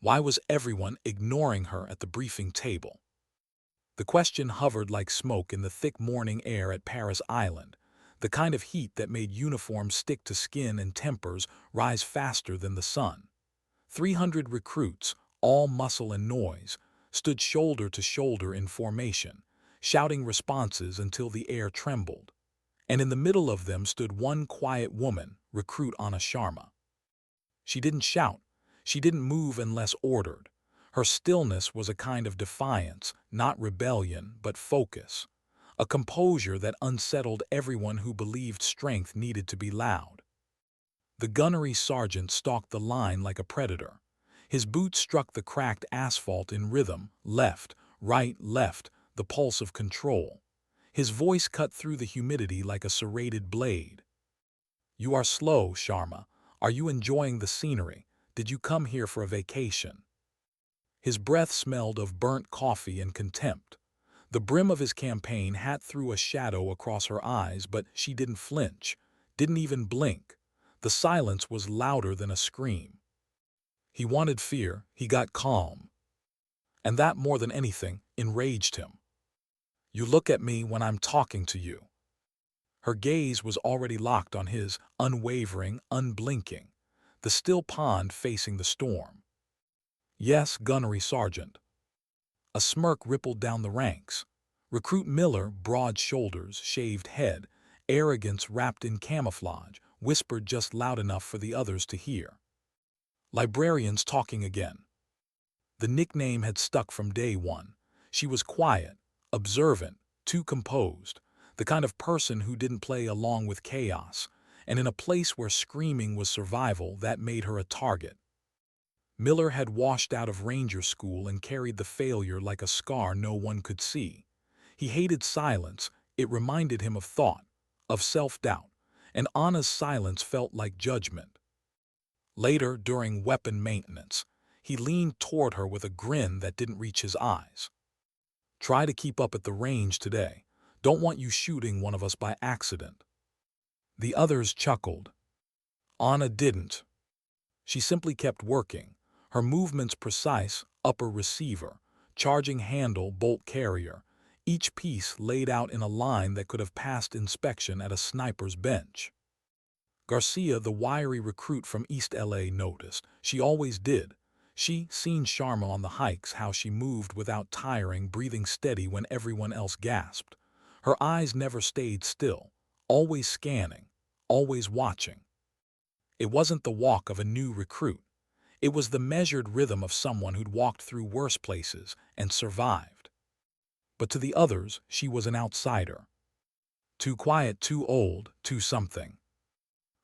Why was everyone ignoring her at the briefing table? The question hovered like smoke in the thick morning air at Paris Island, the kind of heat that made uniforms stick to skin and tempers rise faster than the sun. 300 recruits, all muscle and noise, stood shoulder to shoulder in formation, shouting responses until the air trembled. And in the middle of them stood one quiet woman, recruit Anna Sharma. She didn't shout. She didn't move unless ordered. Her stillness was a kind of defiance, not rebellion, but focus. A composure that unsettled everyone who believed strength needed to be loud. The gunnery sergeant stalked the line like a predator. His boots struck the cracked asphalt in rhythm, left, right, left, the pulse of control. His voice cut through the humidity like a serrated blade. "You are slow, Sharma. Are you enjoying the scenery? Did you come here for a vacation?" His breath smelled of burnt coffee and contempt. The brim of his campaign hat threw a shadow across her eyes, but she didn't flinch, didn't even blink. The silence was louder than a scream. He wanted fear, he got calm. And that, more than anything, enraged him. "You look at me when I'm talking to you." Her gaze was already locked on his, unwavering, unblinking, the still pond facing the storm. "Yes, gunnery sergeant." A smirk rippled down the ranks. Recruit Miller, broad shoulders, shaved head, arrogance wrapped in camouflage, whispered just loud enough for the others to hear. "Librarians talking again." The nickname had stuck from day one. She was quiet, observant, too composed, the kind of person who didn't play along with chaos, and in a place where screaming was survival, that made her a target. Miller had washed out of ranger school and carried the failure like a scar no one could see. He hated silence. It reminded him of thought, of self-doubt, and Anna's silence felt like judgment. Later, during weapon maintenance, he leaned toward her with a grin that didn't reach his eyes. "Try to keep up at the range today. Don't want you shooting one of us by accident." The others chuckled. Anna didn't. She simply kept working, her movements precise, upper receiver, charging handle, bolt carrier, each piece laid out in a line that could have passed inspection at a sniper's bench. Garcia, the wiry recruit from East LA, noticed. She always did. She seen Sharma on the hikes, how she moved without tiring, breathing steady when everyone else gasped. Her eyes never stayed still, always scanning, always watching. It wasn't the walk of a new recruit. It was the measured rhythm of someone who'd walked through worse places and survived. But to the others, she was an outsider. Too quiet, too old, too something.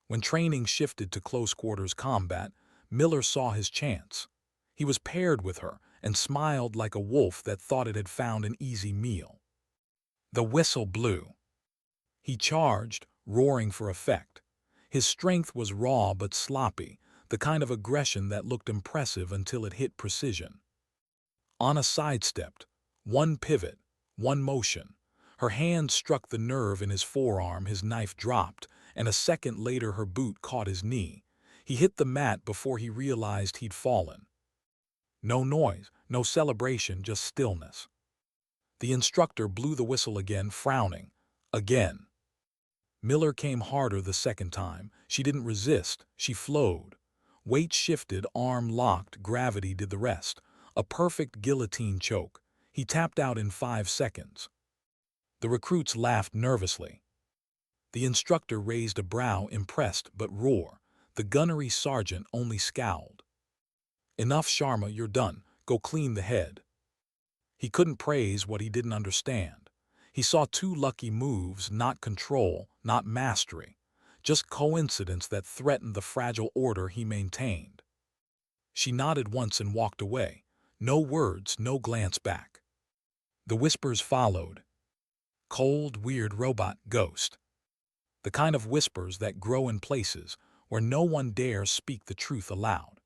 When training shifted to close-quarters combat, Miller saw his chance. He was paired with her and smiled like a wolf that thought it had found an easy meal. The whistle blew. He charged, roaring for effect. His strength was raw but sloppy, the kind of aggression that looked impressive until it hit precision. Anna sidestepped. One pivot, one motion. Her hand struck the nerve in his forearm, his knife dropped, and a second later her boot caught his knee. He hit the mat before he realized he'd fallen. No noise, no celebration, just stillness. The instructor blew the whistle again, frowning. Again. Miller came harder the second time. She didn't resist, she flowed. Weight shifted, arm locked, gravity did the rest. A perfect guillotine choke. He tapped out in 5 seconds. The recruits laughed nervously. The instructor raised a brow, impressed but raw. The gunnery sergeant only scowled. "Enough, Sharma, you're done. Go clean the head." He couldn't praise what he didn't understand. He saw 2 lucky moves, not control, not mastery, just coincidence that threatened the fragile order he maintained. She nodded once and walked away. No words, no glance back. The whispers followed. Cold, weird robot ghost. The kind of whispers that grow in places where no one dares speak the truth aloud.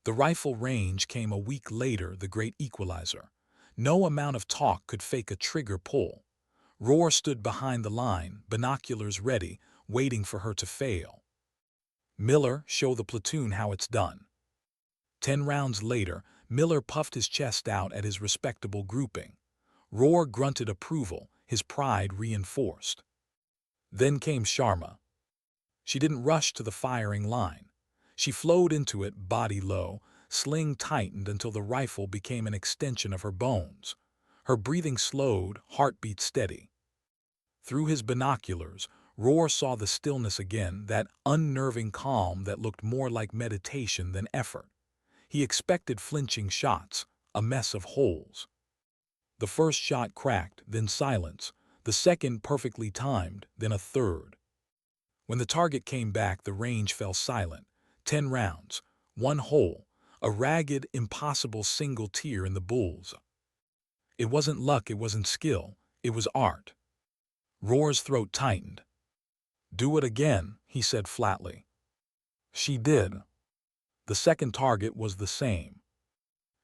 The rifle range came a week later, the great equalizer. No amount of talk could fake a trigger pull. Roar stood behind the line, binoculars ready, waiting for her to fail. "Miller, show the platoon how it's done." 10 rounds later, Miller puffed his chest out at his respectable grouping. Roar grunted approval, his pride reinforced. Then came Sharma. She didn't rush to the firing line. She flowed into it, body low, sling tightened until the rifle became an extension of her bones. Her breathing slowed, heartbeat steady. Through his binoculars, Roar saw the stillness again, that unnerving calm that looked more like meditation than effort. He expected flinching shots, a mess of holes. The first shot cracked, then silence. The second perfectly timed, then a third. When the target came back, the range fell silent. 10 rounds, one hole, a ragged, impossible single tear in the bull's. It wasn't luck, it wasn't skill, it was art. Roar's throat tightened. "Do it again," he said flatly. She did. The second target was the same.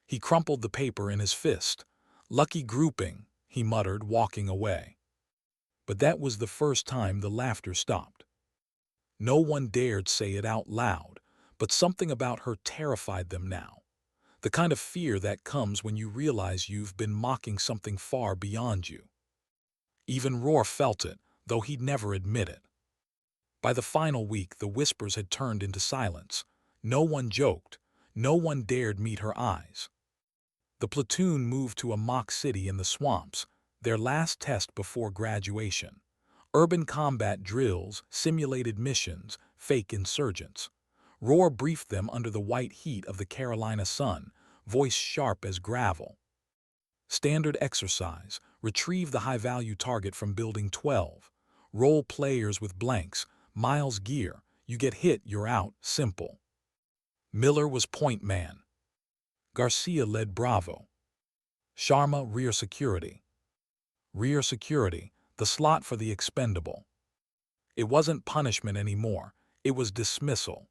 He crumpled the paper in his fist. "Lucky grouping," he muttered, walking away. But that was the first time the laughter stopped. No one dared say it out loud, but something about her terrified them now. The kind of fear that comes when you realize you've been mocking something far beyond you. Even Roar felt it, though he'd never admit it. By the final week, the whispers had turned into silence. No one joked. No one dared meet her eyes. The platoon moved to a mock city in the swamps, their last test before graduation. Urban combat drills, simulated missions, fake insurgents. Roar briefed them under the white heat of the Carolina sun, voice sharp as gravel. Standard exercise: retrieve the high-value target from Building 12. Roll players with blanks, Miles gear, you get hit, you're out, simple. Miller was point man. Garcia led Bravo. Sharma rear security. Rear security, the slot for the expendable. It wasn't punishment anymore, it was dismissal.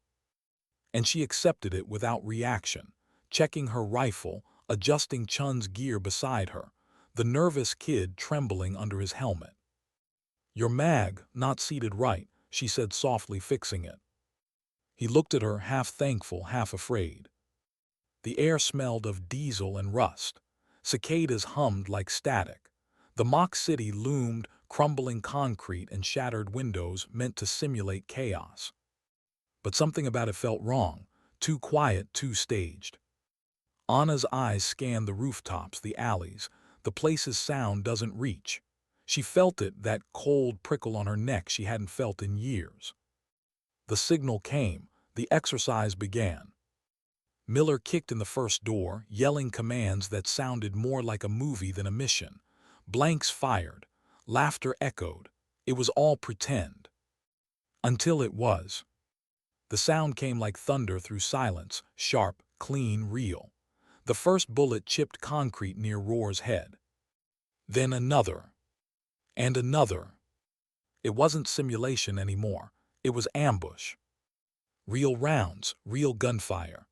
And she accepted it without reaction, checking her rifle, adjusting Chun's gear beside her, the nervous kid trembling under his helmet. "Your mag, not seated right," she said softly, fixing it. He looked at her, half thankful, half afraid. The air smelled of diesel and rust. Cicadas hummed like static. The mock city loomed, crumbling concrete and shattered windows meant to simulate chaos. But something about it felt wrong, too quiet, too staged. Anna's eyes scanned the rooftops, the alleys, the places sound doesn't reach. She felt it, that cold prickle on her neck she hadn't felt in years. The signal came, the exercise began. Miller kicked in the first door, yelling commands that sounded more like a movie than a mission. Blanks fired, laughter echoed. It was all pretend. Until it was. The sound came like thunder through silence, sharp, clean, real. The first bullet chipped concrete near Roar's head. Then another. And another. It wasn't simulation anymore. It was ambush. Real rounds, real gunfire.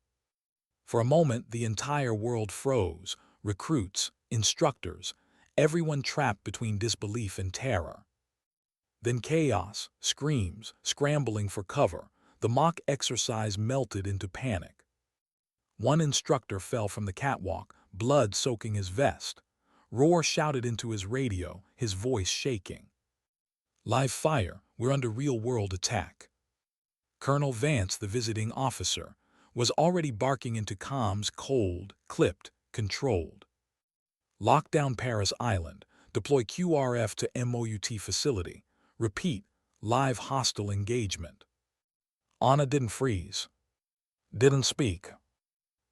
For a moment, the entire world froze. Recruits, instructors, everyone trapped between disbelief and terror. Then chaos, screams, scrambling for cover. The mock exercise melted into panic. One instructor fell from the catwalk, blood soaking his vest. Roar shouted into his radio, his voice shaking. "Live fire, we're under real-world attack." Colonel Vance, the visiting officer, was already barking into comms, cold, clipped, controlled. "Lock down Paris Island, deploy QRF to MOUT facility. Repeat, live hostile engagement." Anna didn't freeze. Didn't speak.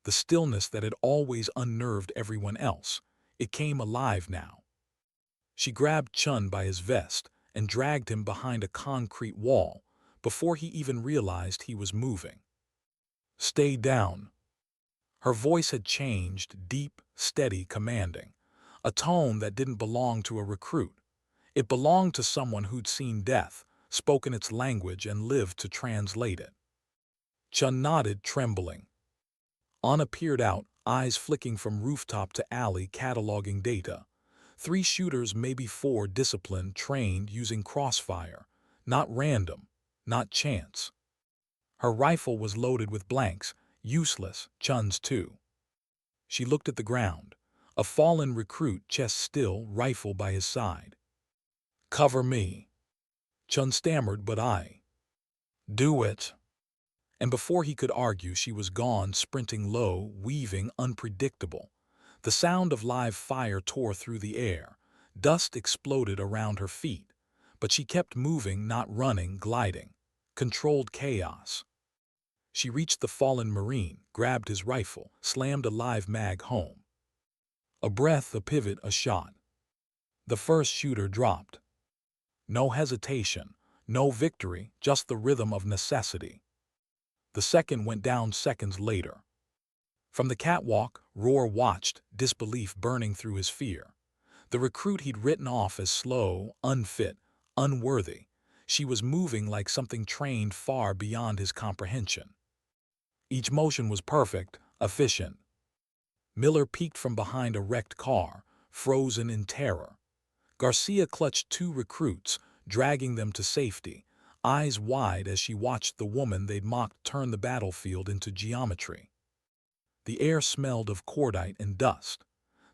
The stillness that had always unnerved everyone else, it came alive now. She grabbed Chun by his vest and dragged him behind a concrete wall before he even realized he was moving. "Stay down." Her voice had changed, deep, steady, commanding, a tone that didn't belong to a recruit. It belonged to someone who'd seen death, spoken its language, and lived to translate it. Chun nodded, trembling. Anna peered out, eyes flicking from rooftop to alley, cataloging data. 3 shooters, maybe 4, disciplined, trained, using crossfire. Not random, not chance. Her rifle was loaded with blanks, Useless, Chun's too. She looked at the ground. A fallen recruit, chest still, rifle by his side. Cover me. Chun stammered, but I. Do it. And before he could argue, she was gone, sprinting low, weaving, unpredictable. The sound of live fire tore through the air. Dust exploded around her feet. But she kept moving, not running, gliding. Controlled chaos. She reached the fallen Marine, grabbed his rifle, slammed a live mag home. A breath, a pivot, a shot. The first shooter dropped. No hesitation, no victory, just the rhythm of necessity. The second went down seconds later. From the catwalk, Roar watched, disbelief burning through his fear. The recruit he'd written off as slow, unfit, unworthy. She was moving like something trained far beyond his comprehension. Each motion was perfect, efficient. Miller peeked from behind a wrecked car, frozen in terror. Garcia clutched two recruits, dragging them to safety, eyes wide as she watched the woman they'd mocked turn the battlefield into geometry. The air smelled of cordite and dust.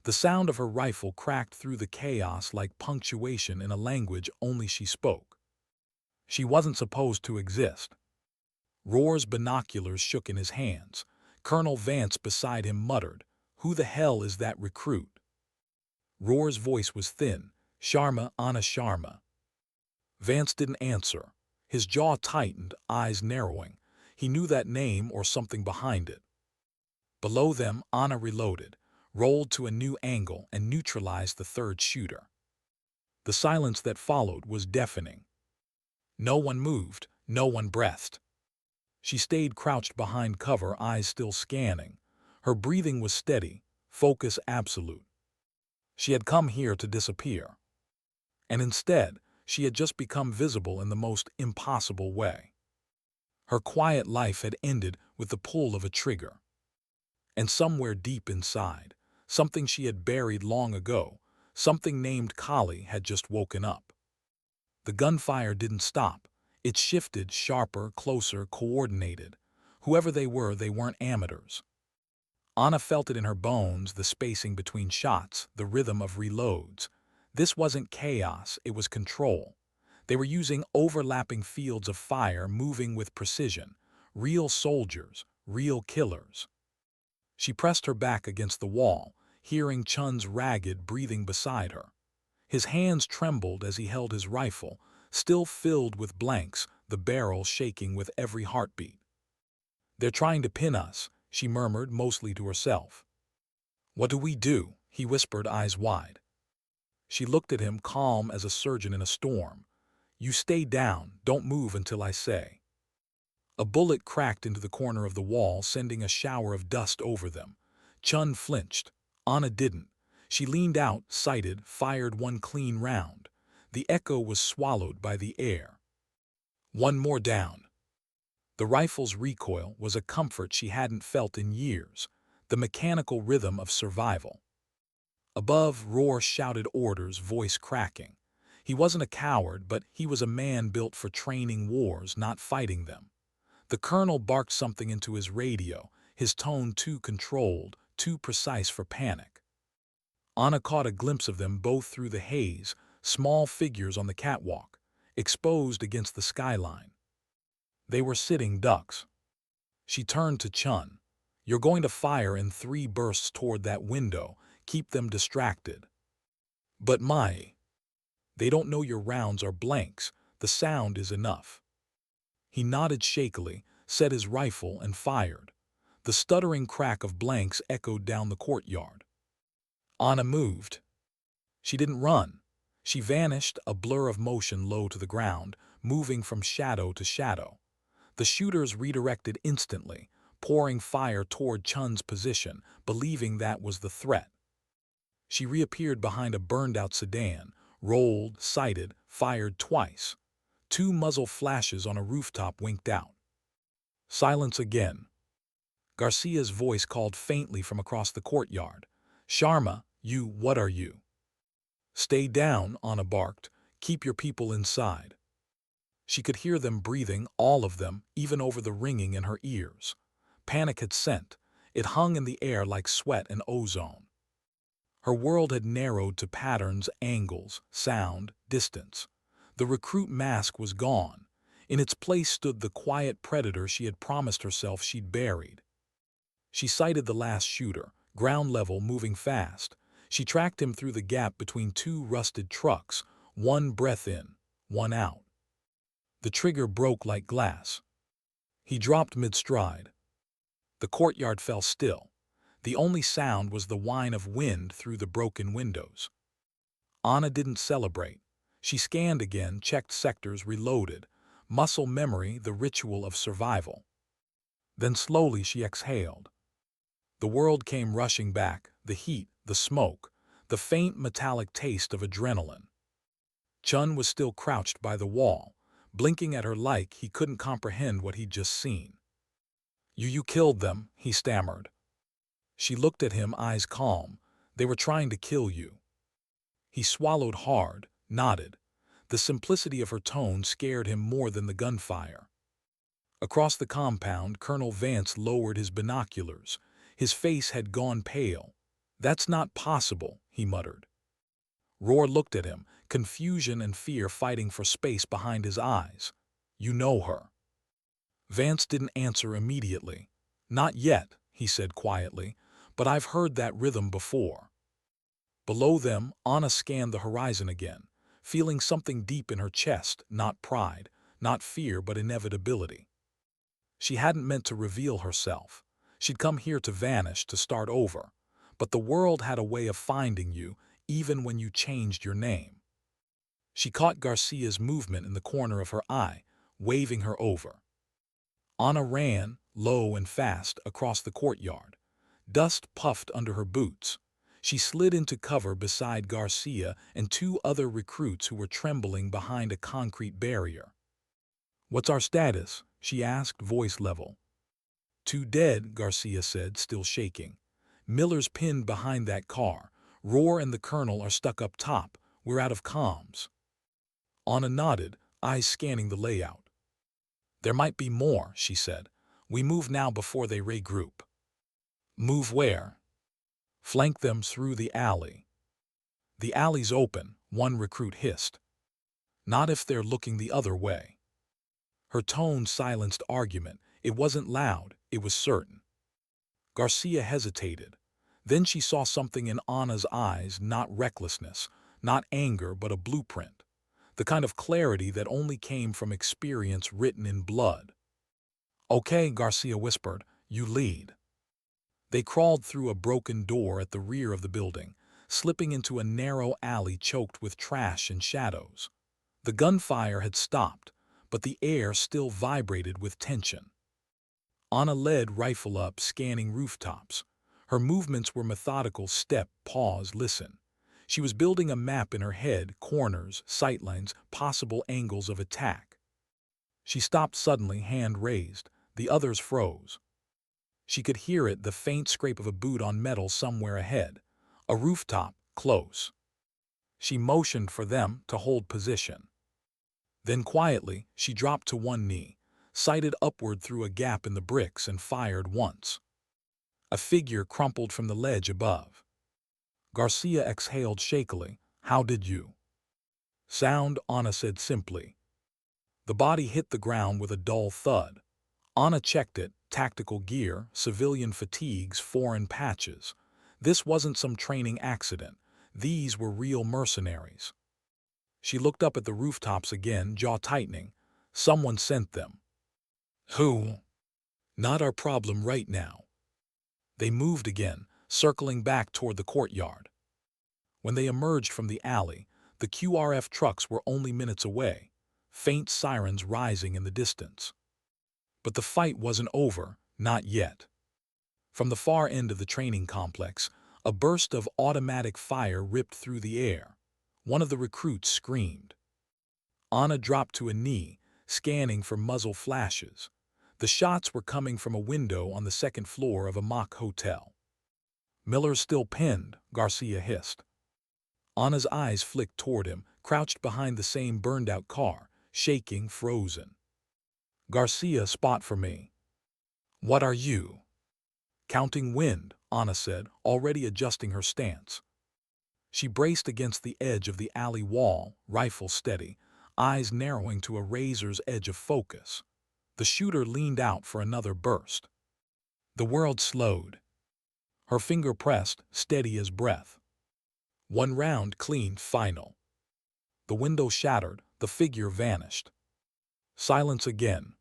The sound of her rifle cracked through the chaos like punctuation in a language only she spoke. She wasn't supposed to exist. Roar's binoculars shook in his hands. Colonel Vance beside him muttered, "Who the hell is that recruit?" Roar's voice was thin. "Sharma, Anna Sharma." Vance didn't answer. His jaw tightened, eyes narrowing. He knew that name or something behind it. Below them, Anna reloaded, rolled to a new angle, and neutralized the third shooter. The silence that followed was deafening. No one moved, no one breathed. She stayed crouched behind cover, eyes still scanning. Her breathing was steady, focus absolute. She had come here to disappear. And instead, she had just become visible in the most impossible way. Her quiet life had ended with the pull of a trigger. And somewhere deep inside, something she had buried long ago, something named Callie, had just woken up. The gunfire didn't stop. It shifted, sharper, closer, coordinated. Whoever they weren't amateurs. Anna felt it in her bones, the spacing between shots, the rhythm of reloads. This wasn't chaos, it was control. They were using overlapping fields of fire, moving with precision. Real soldiers, real killers. She pressed her back against the wall, hearing Chun's ragged breathing beside her. His hands trembled as he held his rifle, still filled with blanks, the barrel shaking with every heartbeat. "They're trying to pin us," she murmured, mostly to herself. "What do we do?" he whispered, eyes wide. She looked at him, calm as a surgeon in a storm. "You stay down, don't move until I say." A bullet cracked into the corner of the wall, sending a shower of dust over them. Chun flinched. Anna didn't. She leaned out, sighted, fired one clean round. The echo was swallowed by the air. One more down. The rifle's recoil was a comfort she hadn't felt in years, the mechanical rhythm of survival. Above, Roar shouted orders, voice cracking. He wasn't a coward, but he was a man built for training wars, not fighting them. The colonel barked something into his radio, his tone too controlled, too precise for panic. Anna caught a glimpse of them both through the haze, small figures on the catwalk, exposed against the skyline. They were sitting ducks. She turned to Chun. "You're going to fire in 3 bursts toward that window. Keep them distracted." "But they don't know your rounds are blanks. The sound is enough." He nodded shakily, set his rifle, and fired. The stuttering crack of blanks echoed down the courtyard. Anna moved. She didn't run. She vanished, a blur of motion low to the ground, moving from shadow to shadow. The shooters redirected instantly, pouring fire toward Chun's position, believing that was the threat. She reappeared behind a burned-out sedan, rolled, sighted, fired twice. 2 muzzle flashes on a rooftop winked out. Silence again. Garcia's voice called faintly from across the courtyard. "Sharma, what are you?" "Stay down," Anna barked. "Keep your people inside." She could hear them breathing, all of them, even over the ringing in her ears. Panic had sent. It hung in the air like sweat and ozone. Her world had narrowed to patterns, angles, sound, distance. The recruit mask was gone. In its place stood the quiet predator she had promised herself she'd buried. She sighted the last shooter, ground level, moving fast. She tracked him through the gap between two rusted trucks, one breath in, one out. The trigger broke like glass. He dropped mid-stride. The courtyard fell still. The only sound was the whine of wind through the broken windows. Anna didn't celebrate. She scanned again, checked sectors, reloaded. Muscle memory, the ritual of survival. Then slowly she exhaled. The world came rushing back, the heat, the smoke, the faint metallic taste of adrenaline. Chun was still crouched by the wall, blinking at her like he couldn't comprehend what he'd just seen. You killed them," he stammered. She looked at him, eyes calm. "They were trying to kill you." He swallowed hard, nodded. The simplicity of her tone scared him more than the gunfire. Across the compound, Colonel Vance lowered his binoculars. His face had gone pale. "That's not possible," he muttered. Roar looked at him, confusion and fear fighting for space behind his eyes. "You know her." Vance didn't answer immediately. "Not yet," he said quietly, "but I've heard that rhythm before." Below them, Anna scanned the horizon again, feeling something deep in her chest, not pride, not fear, but inevitability. She hadn't meant to reveal herself. She'd come here to vanish, to start over. But the world had a way of finding you, even when you changed your name. She caught Garcia's movement in the corner of her eye, waving her over. Anna ran, low and fast, across the courtyard. Dust puffed under her boots. She slid into cover beside Garcia and two other recruits who were trembling behind a concrete barrier. "What's our status?" she asked, voice level. "Two dead," Garcia said, still shaking. "Miller's pinned behind that car. Roar and the colonel are stuck up top. We're out of comms." Anna nodded, eyes scanning the layout. "There might be more," she said. "We move now before they regroup." "Move where?" "Flank them through the alley." "The alley's open," one recruit hissed. "Not if they're looking the other way." Her tone silenced argument. It wasn't loud, it was certain. Garcia hesitated. Then she saw something in Anna's eyes, not recklessness, not anger, but a blueprint. The kind of clarity that only came from experience written in blood. "Okay," Garcia whispered, "you lead." They crawled through a broken door at the rear of the building, slipping into a narrow alley choked with trash and shadows. The gunfire had stopped, but the air still vibrated with tension. Anna led, rifle up, scanning rooftops. Her movements were methodical: step, pause, listen. She was building a map in her head, corners, sightlines, possible angles of attack. She stopped suddenly, hand raised. The others froze. She could hear it, the faint scrape of a boot on metal somewhere ahead. A rooftop, close. She motioned for them to hold position. Then quietly, she dropped to one knee, sighted upward through a gap in the bricks, and fired once. A figure crumpled from the ledge above. Garcia exhaled shakily. "How did you?" "Sound," Anna said simply. The body hit the ground with a dull thud. Anna checked it: tactical gear, civilian fatigues, foreign patches. This wasn't some training accident. These were real mercenaries. She looked up at the rooftops again, jaw tightening. Someone sent them. "Who?" "Not our problem right now." They moved again, circling back toward the courtyard. When they emerged from the alley, the QRF trucks were only minutes away, faint sirens rising in the distance. But the fight wasn't over, not yet. From the far end of the training complex, a burst of automatic fire ripped through the air. One of the recruits screamed. Anna dropped to a knee, scanning for muzzle flashes. The shots were coming from a window on the second floor of a mock hotel. "Miller's still pinned," Garcia hissed. Anna's eyes flicked toward him, crouched behind the same burned-out car, shaking, frozen. "Garcia, spot for me." What are you? Counting wind, Anna said, already adjusting her stance. She braced against the edge of the alley wall, rifle steady, eyes narrowing to a razor's edge of focus. The shooter leaned out for another burst. The world slowed. Her finger pressed, steady as breath. One round, clean, final. The window shattered, the figure vanished. Silence again.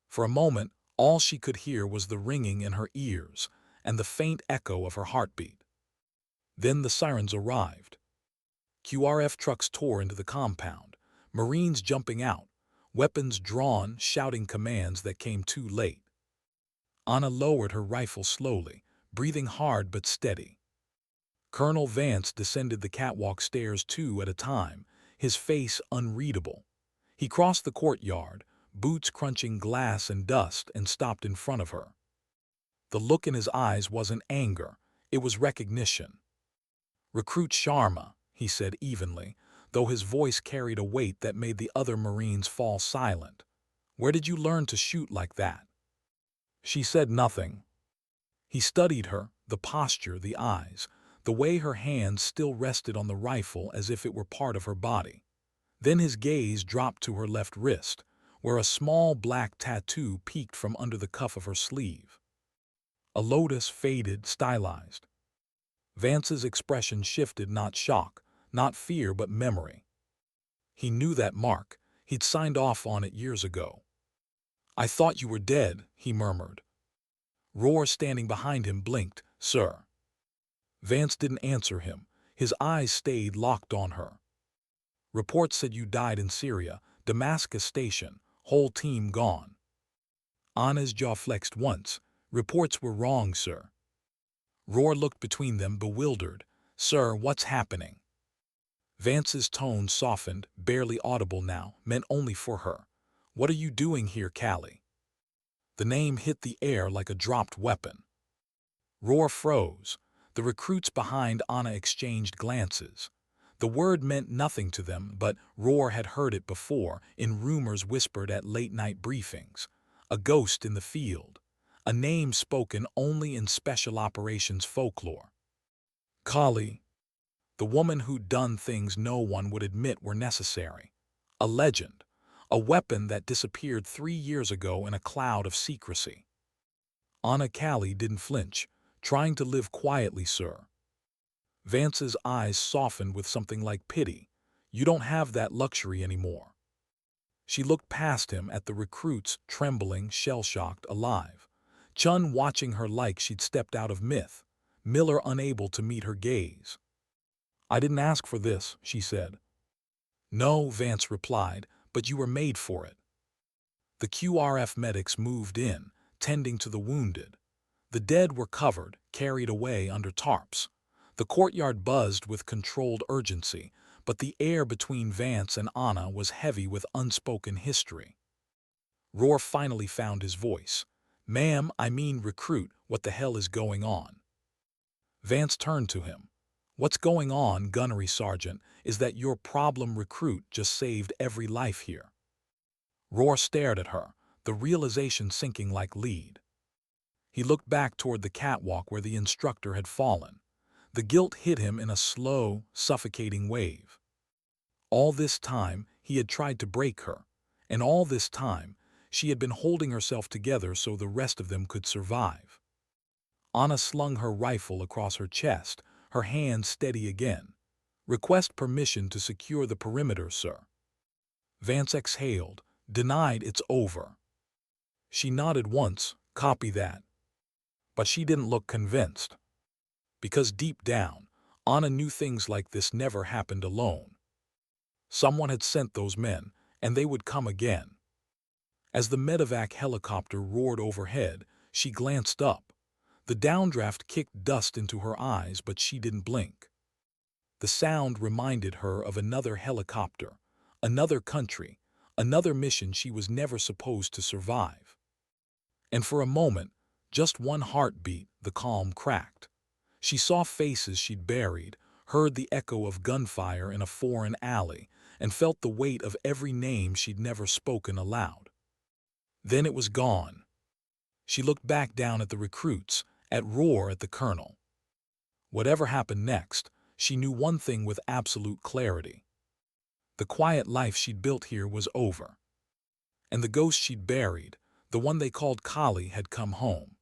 For a moment, all she could hear was the ringing in her ears and the faint echo of her heartbeat. Then the sirens arrived. QRF trucks tore into the compound, Marines jumping out, weapons drawn, shouting commands that came too late. Anna lowered her rifle slowly, breathing hard but steady. Colonel Vance descended the catwalk stairs 2 at a time, his face unreadable. He crossed the courtyard, boots crunching glass and dust, and stopped in front of her. The look in his eyes wasn't anger, it was recognition. "Recruit Sharma," he said evenly, though his voice carried a weight that made the other Marines fall silent. "Where did you learn to shoot like that?" She said nothing. He studied her, the posture, the eyes, the way her hands still rested on the rifle as if it were part of her body. Then his gaze dropped to her left wrist, where a small black tattoo peeked from under the cuff of her sleeve. A lotus, faded, stylized. Vance's expression shifted, not shock, not fear, but memory. He knew that mark. He'd signed off on it years ago. "I thought you were dead," he murmured. Roar, standing behind him, blinked. "Sir." Vance didn't answer him. His eyes stayed locked on her. "Reports said you died in Syria, Damascus Station, whole team gone." Anna's jaw flexed once. "Reports were wrong, sir." Roar looked between them, bewildered. "Sir, what's happening?" Vance's tone softened, barely audible now, meant only for her. "What are you doing here, Callie?" The name hit the air like a dropped weapon. Roar froze. The recruits behind Anna exchanged glances. The word meant nothing to them, but Roar had heard it before, in rumors whispered at late-night briefings. A ghost in the field. A name spoken only in special operations folklore. Callie. The woman who'd done things no one would admit were necessary. A legend. A weapon that disappeared 3 years ago in a cloud of secrecy. Anna Callie didn't flinch. "Trying to live quietly, sir." Vance's eyes softened with something like pity. "You don't have that luxury anymore." She looked past him at the recruits, trembling, shell-shocked, alive. Chun watching her like she'd stepped out of myth. Miller unable to meet her gaze. "I didn't ask for this," she said. "No," Vance replied, "but you were made for it." The QRF medics moved in, tending to the wounded. The dead were covered, carried away under tarps. The courtyard buzzed with controlled urgency, but the air between Vance and Anna was heavy with unspoken history. Roar finally found his voice. "Ma'am, I mean recruit, what the hell is going on?" Vance turned to him. "What's going on, gunnery sergeant, is that your problem recruit just saved every life here." Roar stared at her, the realization sinking like lead. He looked back toward the catwalk where the instructor had fallen. The guilt hit him in a slow, suffocating wave. All this time, he had tried to break her, and all this time, she had been holding herself together so the rest of them could survive. Anna slung her rifle across her chest, her hands steady again. "Request permission to secure the perimeter, sir." Vance exhaled. "Denied, it's over." She nodded once. "Copy that." But she didn't look convinced. Because deep down, Anna knew things like this never happened alone. Someone had sent those men, and they would come again. As the medevac helicopter roared overhead, she glanced up. The downdraft kicked dust into her eyes, but she didn't blink. The sound reminded her of another helicopter, another country, another mission she was never supposed to survive. And for a moment, just one heartbeat, the calm cracked. She saw faces she'd buried, heard the echo of gunfire in a foreign alley, and felt the weight of every name she'd never spoken aloud. Then it was gone. She looked back down at the recruits, at Roar, at the colonel. Whatever happened next, she knew one thing with absolute clarity. The quiet life she'd built here was over. And the ghost she'd buried, the one they called Callie, had come home.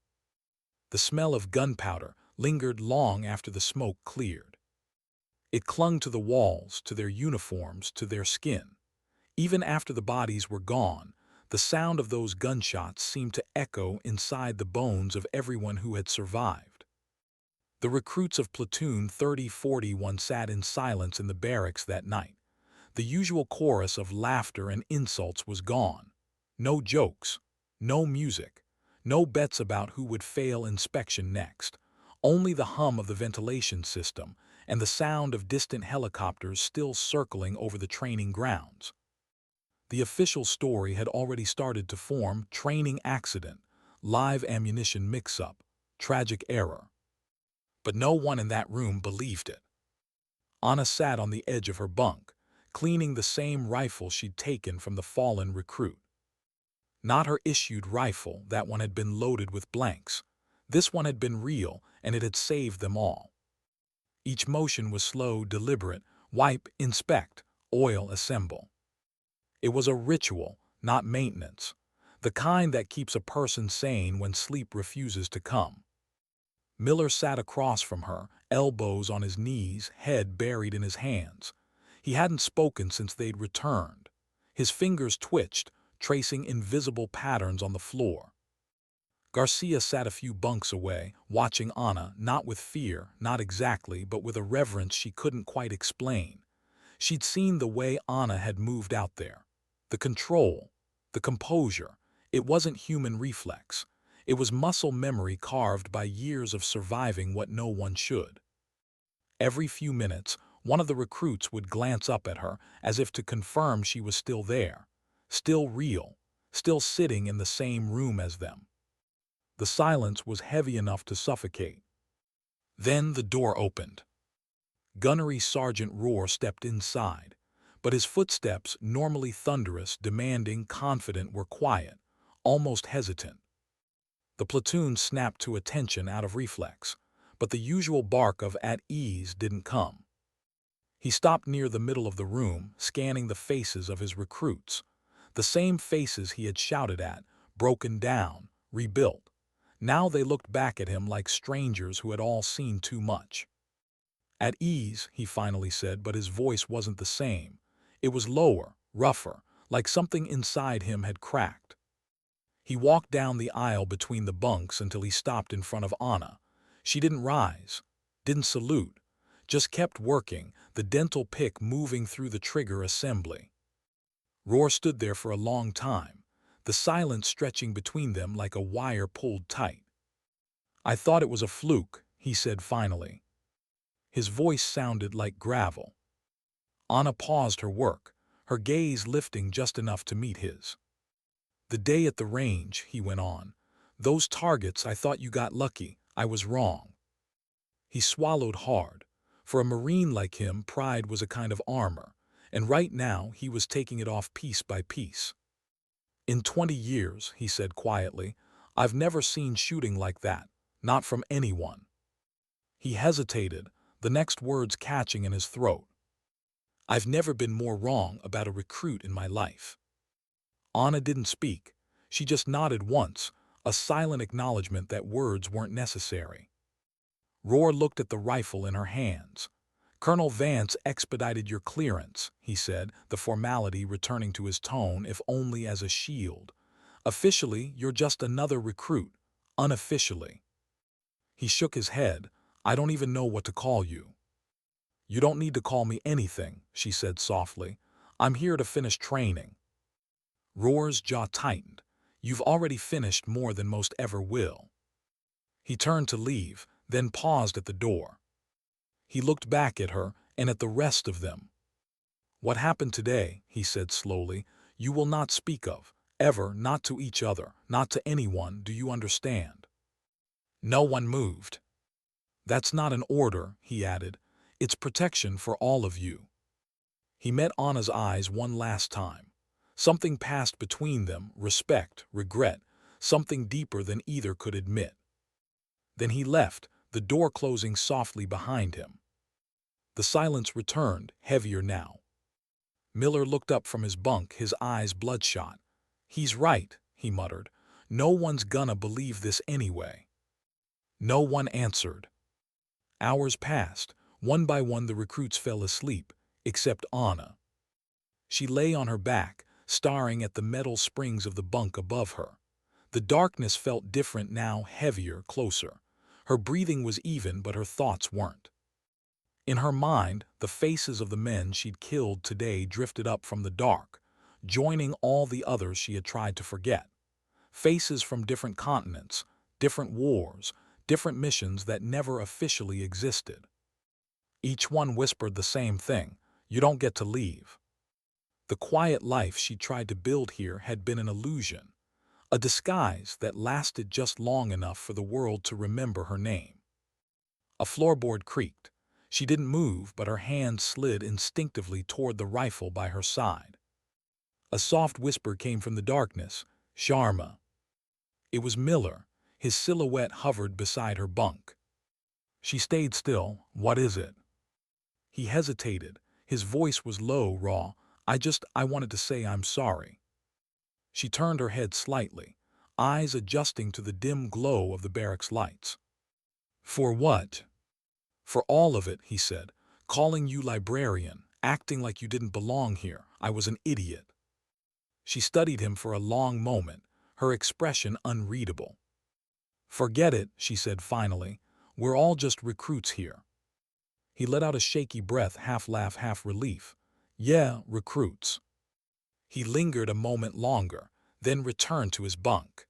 The smell of gunpowder lingered long after the smoke cleared. It clung to the walls, to their uniforms, to their skin. Even after the bodies were gone, the sound of those gunshots seemed to echo inside the bones of everyone who had survived. The recruits of Platoon 3041 sat in silence in the barracks that night. The usual chorus of laughter and insults was gone. No jokes, no music, no bets about who would fail inspection next. Only the hum of the ventilation system and the sound of distant helicopters still circling over the training grounds. The official story had already started to form: training accident, live ammunition mix-up, tragic error. But no one in that room believed it. Anna sat on the edge of her bunk, cleaning the same rifle she'd taken from the fallen recruit. Not her issued rifle, that one had been loaded with blanks. This one had been real, and it had saved them all. Each motion was slow, deliberate: wipe, inspect, oil, assemble. It was a ritual, not maintenance, the kind that keeps a person sane when sleep refuses to come. Miller sat across from her, elbows on his knees, head buried in his hands. He hadn't spoken since they'd returned. His fingers twitched, tracing invisible patterns on the floor. Garcia sat a few bunks away, watching Anna, not with fear, not exactly, but with a reverence she couldn't quite explain. She'd seen the way Anna had moved out there. The control, the composure. It wasn't human reflex. It was muscle memory carved by years of surviving what no one should. Every few minutes, one of the recruits would glance up at her, as if to confirm she was still there, still real, still sitting in the same room as them. The silence was heavy enough to suffocate. Then the door opened. Gunnery Sergeant Roar stepped inside, but his footsteps, normally thunderous, demanding, confident, were quiet, almost hesitant. The platoon snapped to attention out of reflex, but the usual bark of "at ease" didn't come. He stopped near the middle of the room, scanning the faces of his recruits, the same faces he had shouted at, broken down, rebuilt. Now they looked back at him like strangers who had all seen too much. "At ease," he finally said, but his voice wasn't the same. It was lower, rougher, like something inside him had cracked. He walked down the aisle between the bunks until he stopped in front of Anna. She didn't rise, didn't salute, just kept working, the dental pick moving through the trigger assembly. Roar stood there for a long time, the silence stretching between them like a wire pulled tight. "I thought it was a fluke," he said finally. His voice sounded like gravel. Anna paused her work, her gaze lifting just enough to meet his. "The day at the range," he went on. "Those targets, I thought you got lucky. I was wrong." He swallowed hard. For a Marine like him, pride was a kind of armor, and right now he was taking it off piece by piece. "In 20 years," he said quietly, "I've never seen shooting like that, not from anyone." He hesitated, the next words catching in his throat. "I've never been more wrong about a recruit in my life." Anna didn't speak. She just nodded once, a silent acknowledgement that words weren't necessary. Roar looked at the rifle in her hands. "Colonel Vance expedited your clearance," he said, the formality returning to his tone, if only as a shield. "Officially, you're just another recruit. Unofficially." He shook his head. "I don't even know what to call you." "You don't need to call me anything," she said softly. "I'm here to finish training." Roar's jaw tightened. "You've already finished more than most ever will." He turned to leave, then paused at the door. He looked back at her and at the rest of them. "What happened today," he said slowly, "you will not speak of, ever, not to each other, not to anyone, do you understand?" No one moved. "That's not an order," he added. "It's protection for all of you." He met Anna's eyes one last time. Something passed between them, respect, regret, something deeper than either could admit. Then he left, the door closing softly behind him. The silence returned, heavier now. Miller looked up from his bunk, his eyes bloodshot. "He's right," he muttered. "No one's gonna believe this anyway." No one answered. Hours passed. One by one the recruits fell asleep, except Anna. She lay on her back, staring at the metal springs of the bunk above her. The darkness felt different now, heavier, closer. Her breathing was even, but her thoughts weren't. In her mind, the faces of the men she'd killed today drifted up from the dark, joining all the others she had tried to forget. Faces from different continents, different wars, different missions that never officially existed. Each one whispered the same thing: "You don't get to leave." The quiet life she tried to build here had been an illusion, a disguise that lasted just long enough for the world to remember her name. A floorboard creaked. She didn't move, but her hand slid instinctively toward the rifle by her side. A soft whisper came from the darkness: "Sharma." It was Miller. His silhouette hovered beside her bunk. She stayed still. "What is it?" He hesitated. His voice was low, raw. I wanted to say I'm sorry." She turned her head slightly, eyes adjusting to the dim glow of the barracks lights. "For what?" "For all of it," he said. "Calling you librarian, acting like you didn't belong here. I was an idiot." She studied him for a long moment, her expression unreadable. "Forget it," she said finally. "We're all just recruits here." He let out a shaky breath, half laugh, half relief. "Yeah, recruits." He lingered a moment longer, then returned to his bunk.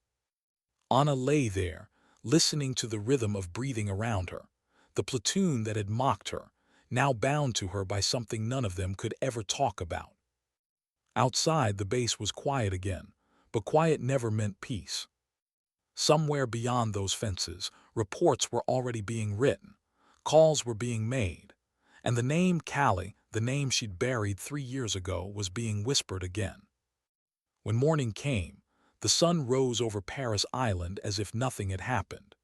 Anna lay there, listening to the rhythm of breathing around her. The platoon that had mocked her, now bound to her by something none of them could ever talk about. Outside, the base was quiet again, but quiet never meant peace. Somewhere beyond those fences, reports were already being written, calls were being made, and the name Callie, the name she'd buried 3 years ago, was being whispered again. When morning came, the sun rose over Paris Island as if nothing had happened.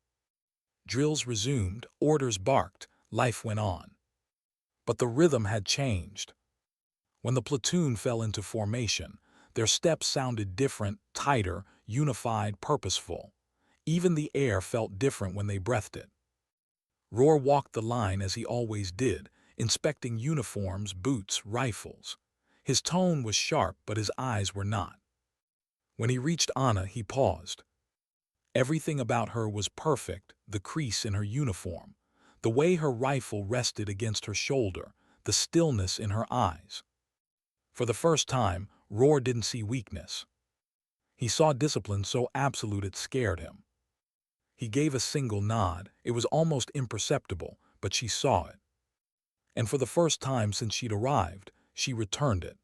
Drills resumed, orders barked, life went on. But the rhythm had changed. When the platoon fell into formation, their steps sounded different, tighter, unified, purposeful. Even the air felt different when they breathed it. Rohr walked the line as he always did, inspecting uniforms, boots, rifles. His tone was sharp, but his eyes were not. When he reached Anna, he paused. Everything about her was perfect: the crease in her uniform, the way her rifle rested against her shoulder, the stillness in her eyes. For the first time, Rohr didn't see weakness. He saw discipline so absolute it scared him. He gave a single nod. It was almost imperceptible, but she saw it. And for the first time since she'd arrived, she returned it.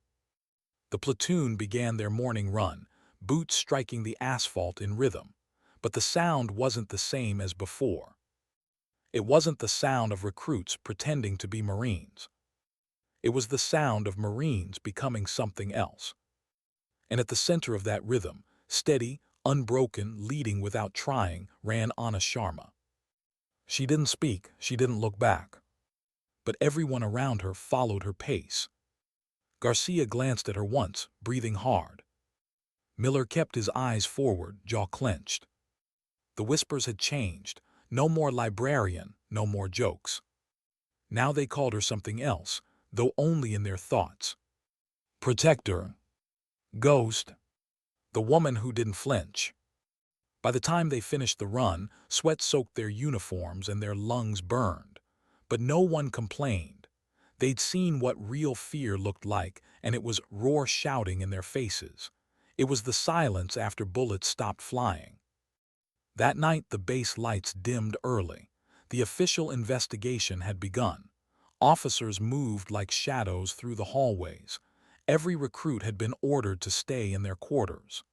The platoon began their morning run, boots striking the asphalt in rhythm. But the sound wasn't the same as before. It wasn't the sound of recruits pretending to be Marines. It was the sound of Marines becoming something else. And at the center of that rhythm, steady, unbroken, leading without trying, ran Anna Sharma. She didn't speak, she didn't look back. But everyone around her followed her pace. Garcia glanced at her once, breathing hard. Miller kept his eyes forward, jaw clenched. The whispers had changed. No more librarian, no more jokes. Now they called her something else, though only in their thoughts. Protector. Ghost. The woman who didn't flinch. By the time they finished the run, sweat soaked their uniforms and their lungs burned. But no one complained. They'd seen what real fear looked like, and it was Rohr shouting in their faces. It was the silence after bullets stopped flying. That night the base lights dimmed early. The official investigation had begun. Officers moved like shadows through the hallways. Every recruit had been ordered to stay in their quarters.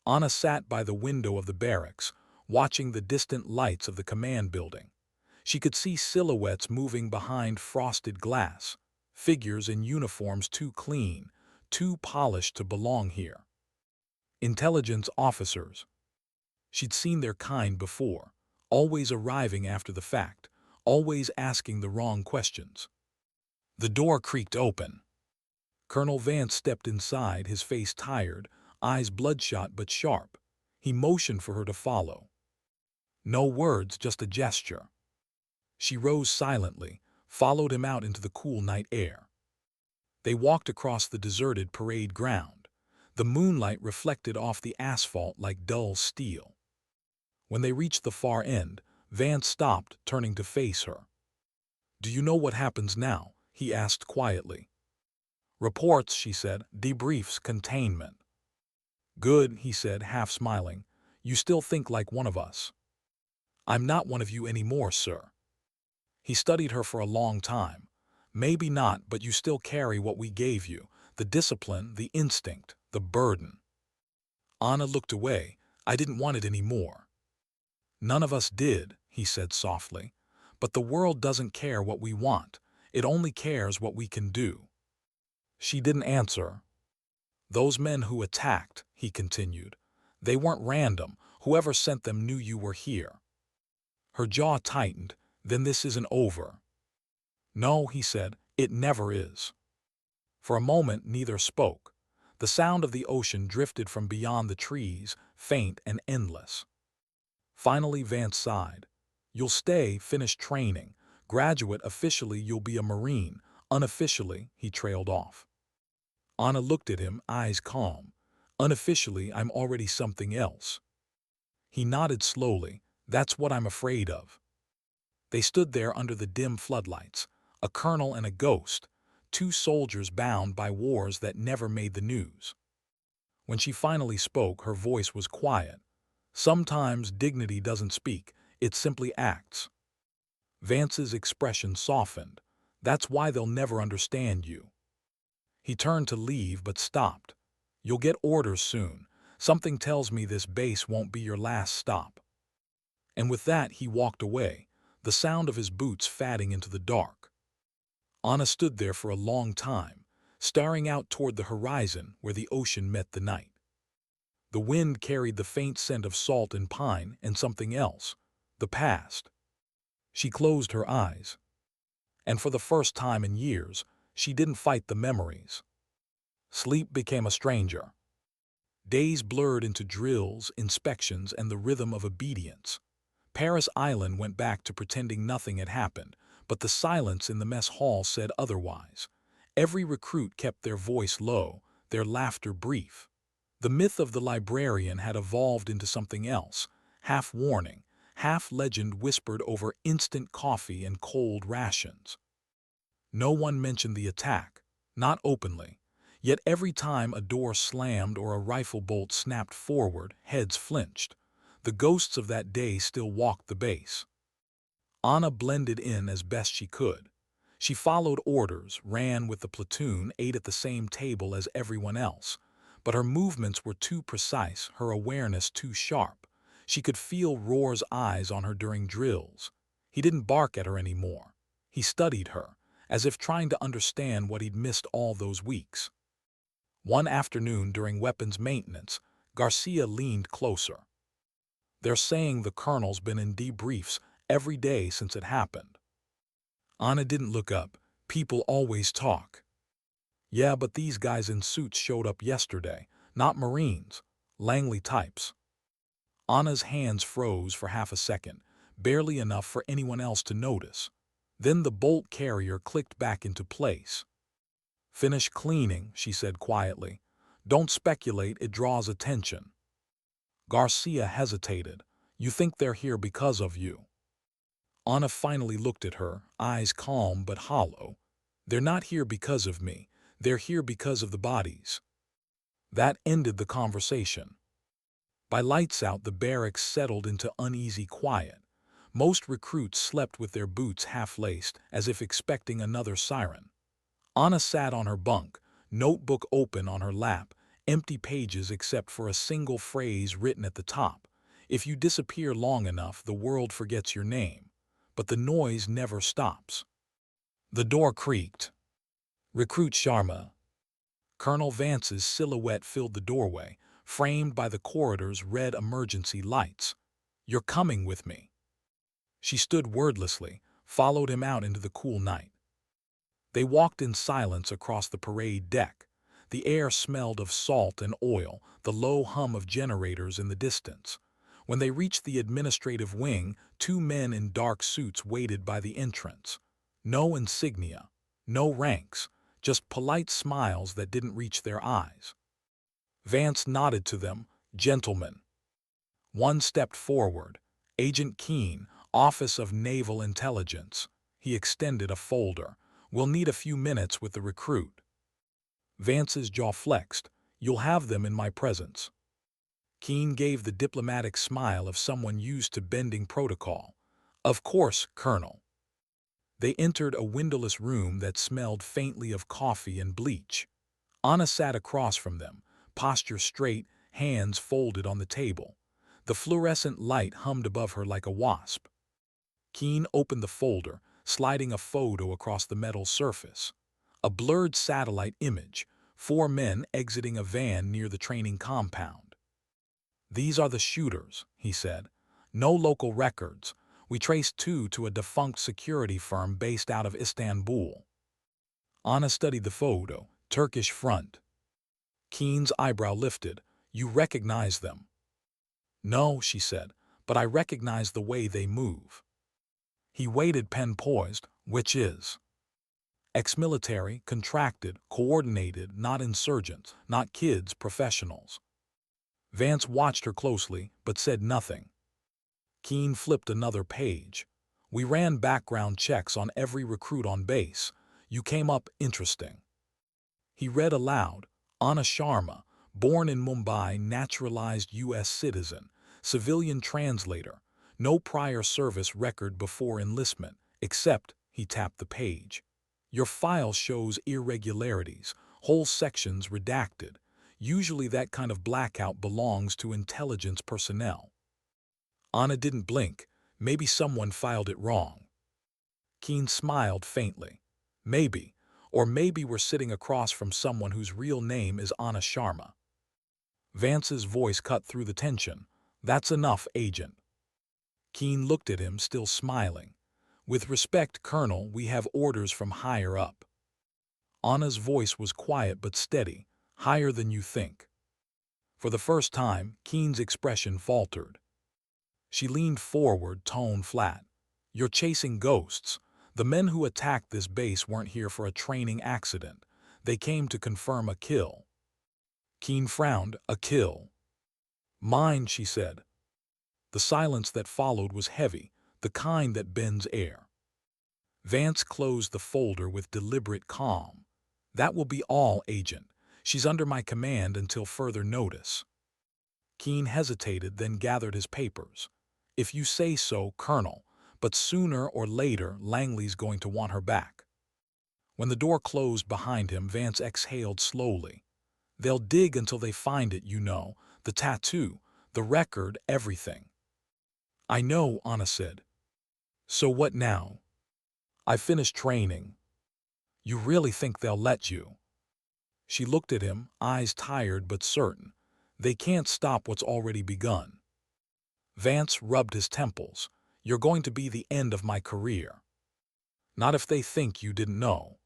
Anna sat by the window of the barracks, watching the distant lights of the command building. She could see silhouettes moving behind frosted glass, figures in uniforms too clean, too polished to belong here. Intelligence officers. She'd seen their kind before, always arriving after the fact, always asking the wrong questions. The door creaked open. Colonel Vance stepped inside, his face tired, eyes bloodshot but sharp. He motioned for her to follow. No words, just a gesture. She rose silently, followed him out into the cool night air. They walked across the deserted parade ground. The moonlight reflected off the asphalt like dull steel. When they reached the far end, Vance stopped, turning to face her. "Do you know what happens now?" he asked quietly. "Reports," she said, "debriefs, containment." "Good," he said, half smiling. "You still think like one of us." "I'm not one of you anymore, sir." He studied her for a long time. "Maybe not, but you still carry what we gave you, the discipline, the instinct, the burden." Anna looked away. "I didn't want it anymore." "None of us did," he said softly. "But the world doesn't care what we want. It only cares what we can do." She didn't answer. "Those men who attacked," he continued, "they weren't random. Whoever sent them knew you were here." Her jaw tightened. "Then this isn't over." "No," he said, "it never is." For a moment neither spoke. The sound of the ocean drifted from beyond the trees, faint and endless. Finally Vance sighed. "You'll stay, finish training. Graduate officially you'll be a Marine. Unofficially," he trailed off. Anna looked at him, eyes calm. "Unofficially I'm already something else." He nodded slowly. "That's what I'm afraid of." They stood there under the dim floodlights, a colonel and a ghost, two soldiers bound by wars that never made the news. When she finally spoke, her voice was quiet. "Sometimes dignity doesn't speak, it simply acts." Vance's expression softened. "That's why they'll never understand you." He turned to leave but stopped. "You'll get orders soon. Something tells me this base won't be your last stop." And with that he walked away, the sound of his boots fading into the dark. Anna stood there for a long time, staring out toward the horizon where the ocean met the night. The wind carried the faint scent of salt and pine and something else, the past. She closed her eyes. And for the first time in years, she didn't fight the memories. Sleep became a stranger. Days blurred into drills, inspections, and the rhythm of obedience. Paris Island went back to pretending nothing had happened, but the silence in the mess hall said otherwise. Every recruit kept their voice low, their laughter brief. The myth of the librarian had evolved into something else, half warning, half legend whispered over instant coffee and cold rations. No one mentioned the attack, not openly. Yet every time a door slammed or a rifle bolt snapped forward, heads flinched. The ghosts of that day still walked the base. Anna blended in as best she could. She followed orders, ran with the platoon, ate at the same table as everyone else. But her movements were too precise, her awareness too sharp. She could feel Roar's eyes on her during drills. He didn't bark at her anymore. He studied her, as if trying to understand what he'd missed all those weeks. One afternoon during weapons maintenance, Garcia leaned closer. "They're saying the colonel's been in debriefs every day since it happened." Anna didn't look up. "People always talk." "Yeah, but these guys in suits showed up yesterday. Not Marines. Langley types." Anna's hands froze for half a second, barely enough for anyone else to notice. Then the bolt carrier clicked back into place. "Finish cleaning," she said quietly. "Don't speculate, it draws attention." Garcia hesitated. "You think they're here because of you?" Anna finally looked at her, eyes calm but hollow. "They're not here because of me. They're here because of the bodies." That ended the conversation. By lights out, the barracks settled into uneasy quiet. Most recruits slept with their boots half-laced, as if expecting another siren. Anna sat on her bunk, notebook open on her lap, empty pages except for a single phrase written at the top. "If you disappear long enough, the world forgets your name." But the noise never stops. The door creaked. "Recruit Sharma." Colonel Vance's silhouette filled the doorway, framed by the corridor's red emergency lights. "You're coming with me." She stood wordlessly, followed him out into the cool night. They walked in silence across the parade deck. The air smelled of salt and oil, the low hum of generators in the distance. When they reached the administrative wing, two men in dark suits waited by the entrance. No insignia, no ranks, just polite smiles that didn't reach their eyes. Vance nodded to them. "Gentlemen." One stepped forward. "Agent Keene, Office of Naval Intelligence." He extended a folder. "We'll need a few minutes with the recruit." Vance's jaw flexed. "You'll have them in my presence." Keene gave the diplomatic smile of someone used to bending protocol. "Of course, Colonel." They entered a windowless room that smelled faintly of coffee and bleach. Anna sat across from them, posture straight, hands folded on the table. The fluorescent light hummed above her like a wasp. Keene opened the folder, sliding a photo across the metal surface. A blurred satellite image, 4 men exiting a van near the training compound. "These are the shooters," he said. "No local records. We traced 2 to a defunct security firm based out of Istanbul." Anna studied the photo, Turkish front. Keene's eyebrow lifted. "You recognize them?" "No," she said, "but I recognize the way they move." He waited, pen poised. "Which is?" "Ex-military, contracted, coordinated, not insurgents, not kids, professionals." Vance watched her closely, but said nothing. Keene flipped another page. "We ran background checks on every recruit on base. You came up interesting." He read aloud. "Anna Sharma, born in Mumbai, naturalized U.S. citizen, civilian translator, no prior service record before enlistment, except," he tapped the page. "Your file shows irregularities, whole sections redacted. Usually that kind of blackout belongs to intelligence personnel." Anna didn't blink. "Maybe someone filed it wrong." Keene smiled faintly. "Maybe. Or maybe we're sitting across from someone whose real name is Anna Sharma." Vance's voice cut through the tension. "That's enough, Agent." Keene looked at him, still smiling. "With respect, Colonel, we have orders from higher up." Anna's voice was quiet but steady. "Higher than you think." For the first time, Keene's expression faltered. She leaned forward, tone flat. "You're chasing ghosts. The men who attacked this base weren't here for a training accident. They came to confirm a kill." Keene frowned. "A kill?" "Mine," she said. The silence that followed was heavy, the kind that bends air. Vance closed the folder with deliberate calm. "That will be all, Agent. She's under my command until further notice." Keene hesitated, then gathered his papers. "If you say so, Colonel, but sooner or later Langley's going to want her back." When the door closed behind him, Vance exhaled slowly. "They'll dig until they find it, you know. The tattoo, the record, everything." "I know," Anna said. "So what now?" "I finished training." "You really think they'll let you?" She looked at him, eyes tired but certain. "They can't stop what's already begun." Vance rubbed his temples. "You're going to be the end of my career." "Not if they think you didn't know."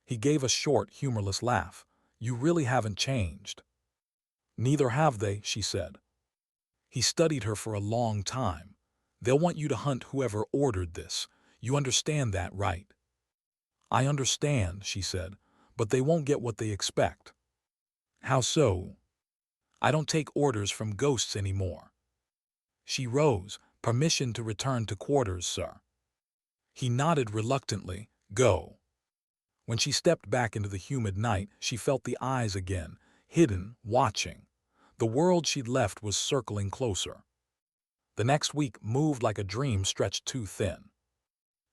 He gave a short, humorless laugh. "You really haven't changed." "Neither have they," she said. He studied her for a long time. "They'll want you to hunt whoever ordered this. You understand that, right?" "I understand," she said, "but they won't get what they expect." "How so?" "I don't take orders from ghosts anymore." She rose. "Permission to return to quarters, sir." He nodded reluctantly. "Go." When she stepped back into the humid night, she felt the eyes again, hidden, watching. The world she'd left was circling closer. The next week moved like a dream stretched too thin.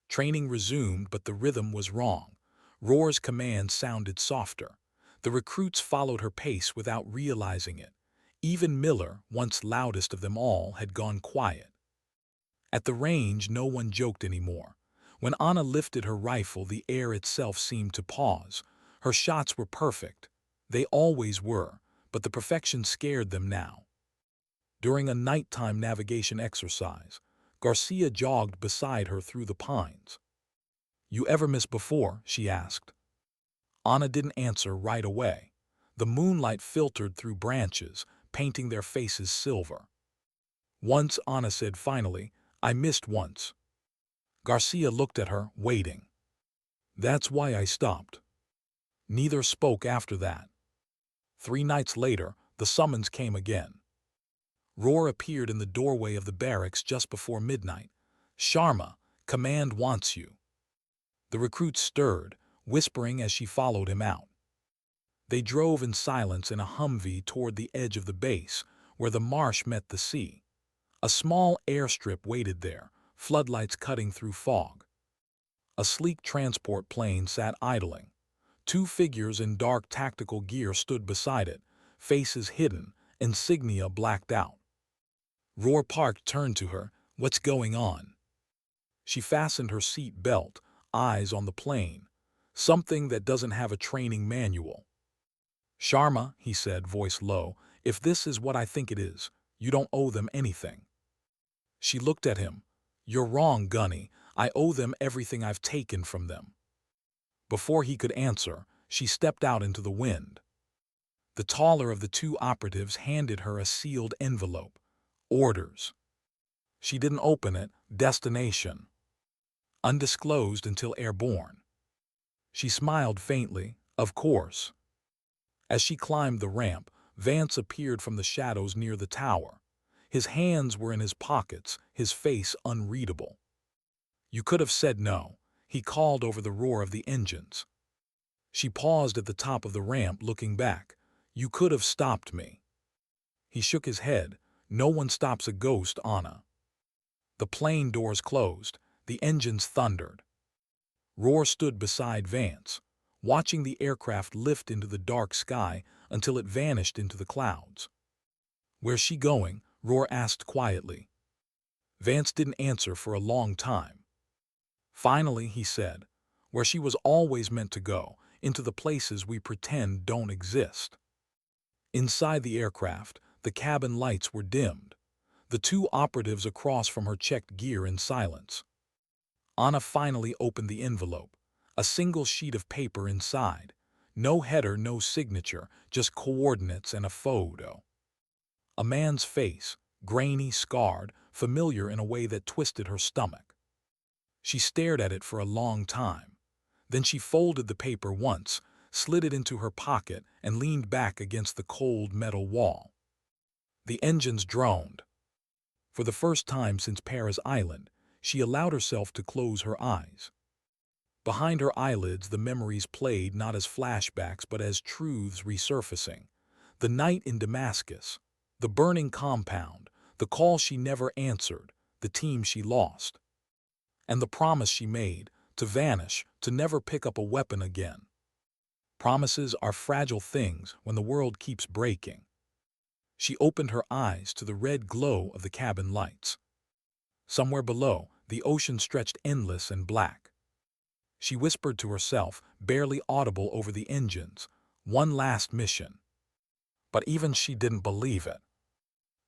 Training resumed, but the rhythm was wrong. Roar's commands sounded softer. The recruits followed her pace without realizing it. Even Miller, once loudest of them all, had gone quiet. At the range, no one joked anymore. When Anna lifted her rifle, the air itself seemed to pause. Her shots were perfect. They always were. but the perfection scared them now. During a nighttime navigation exercise, Garcia jogged beside her through the pines. "You ever miss before?" she asked. Anna didn't answer right away. The moonlight filtered through branches, painting their faces silver. "Once," Anna said finally. "I missed once." Garcia looked at her, waiting. "That's why I stopped." Neither spoke after that. 3 nights later, the summons came again. Roar appeared in the doorway of the barracks just before midnight. "Sharma, command wants you." The recruit stirred, whispering as she followed him out. They drove in silence in a Humvee toward the edge of the base, where the marsh met the sea. A small airstrip waited there, floodlights cutting through fog. A sleek transport plane sat idling. 2 figures in dark tactical gear stood beside it, faces hidden, insignia blacked out. Roar Park turned to her. "What's going on?" She fastened her seat belt, eyes on the plane. "Something that doesn't have a training manual." "Sharma," he said, voice low, "if this is what I think it is, you don't owe them anything." She looked at him. "You're wrong, Gunny. I owe them everything I've taken from them." Before he could answer, she stepped out into the wind. The taller of the 2 operatives handed her a sealed envelope. "Orders." She didn't open it. "Destination undisclosed until airborne." She smiled faintly. "Of course." As she climbed the ramp, Vance appeared from the shadows near the tower. His hands were in his pockets, his face unreadable. "You could have said no," he called over the roar of the engines. She paused at the top of the ramp, looking back. "You could have stopped me." He shook his head. "No one stops a ghost, Anna." The plane doors closed. The engines thundered. Roar stood beside Vance, watching the aircraft lift into the dark sky until it vanished into the clouds. "Where's she going?" Roar asked quietly. Vance didn't answer for a long time. Finally, he said, "Where she was always meant to go, into the places we pretend don't exist." Inside the aircraft, the cabin lights were dimmed. The 2 operatives across from her checked gear in silence. Anna finally opened the envelope. A single sheet of paper inside. No header, no signature, just coordinates and a photo. A man's face, grainy, scarred, familiar in a way that twisted her stomach. She stared at it for a long time. Then she folded the paper once, slid it into her pocket, and leaned back against the cold metal wall. The engines droned. For the first time since Paris Island, she allowed herself to close her eyes. Behind her eyelids, the memories played not as flashbacks but as truths resurfacing. The night in Damascus, the burning compound, the call she never answered, the team she lost. And the promise she made, to vanish, to never pick up a weapon again. Promises are fragile things when the world keeps breaking. She opened her eyes to the red glow of the cabin lights. Somewhere below, the ocean stretched endless and black. She whispered to herself, barely audible over the engines, "One last mission." But even she didn't believe it.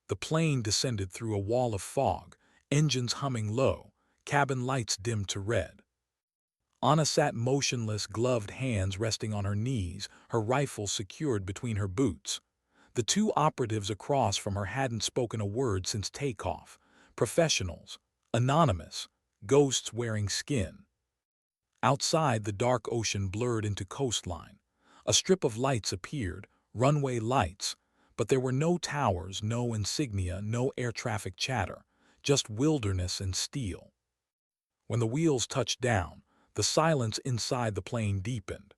The plane descended through a wall of fog, engines humming low, cabin lights dimmed to red. Anna sat motionless, gloved hands resting on her knees, her rifle secured between her boots. The 2 operatives across from her hadn't spoken a word since takeoff. Professionals, anonymous, ghosts wearing skin. Outside, the dark ocean blurred into coastline. A strip of lights appeared, runway lights, but there were no towers, no insignia, no air traffic chatter, just wilderness and steel. When the wheels touched down, the silence inside the plane deepened.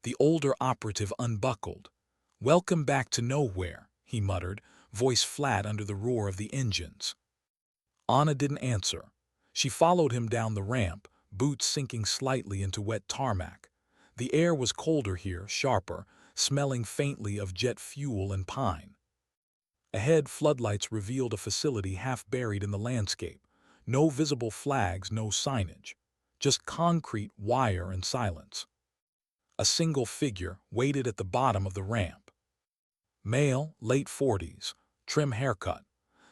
The older operative unbuckled. "Welcome back to nowhere," he muttered, voice flat under the roar of the engines. Anna didn't answer. She followed him down the ramp, boots sinking slightly into wet tarmac. The air was colder here, sharper, smelling faintly of jet fuel and pine. Ahead, floodlights revealed a facility half buried in the landscape. No visible flags, no signage. Just concrete, wire, and silence. A single figure waited at the bottom of the ramp. Male, late 40s, trim haircut.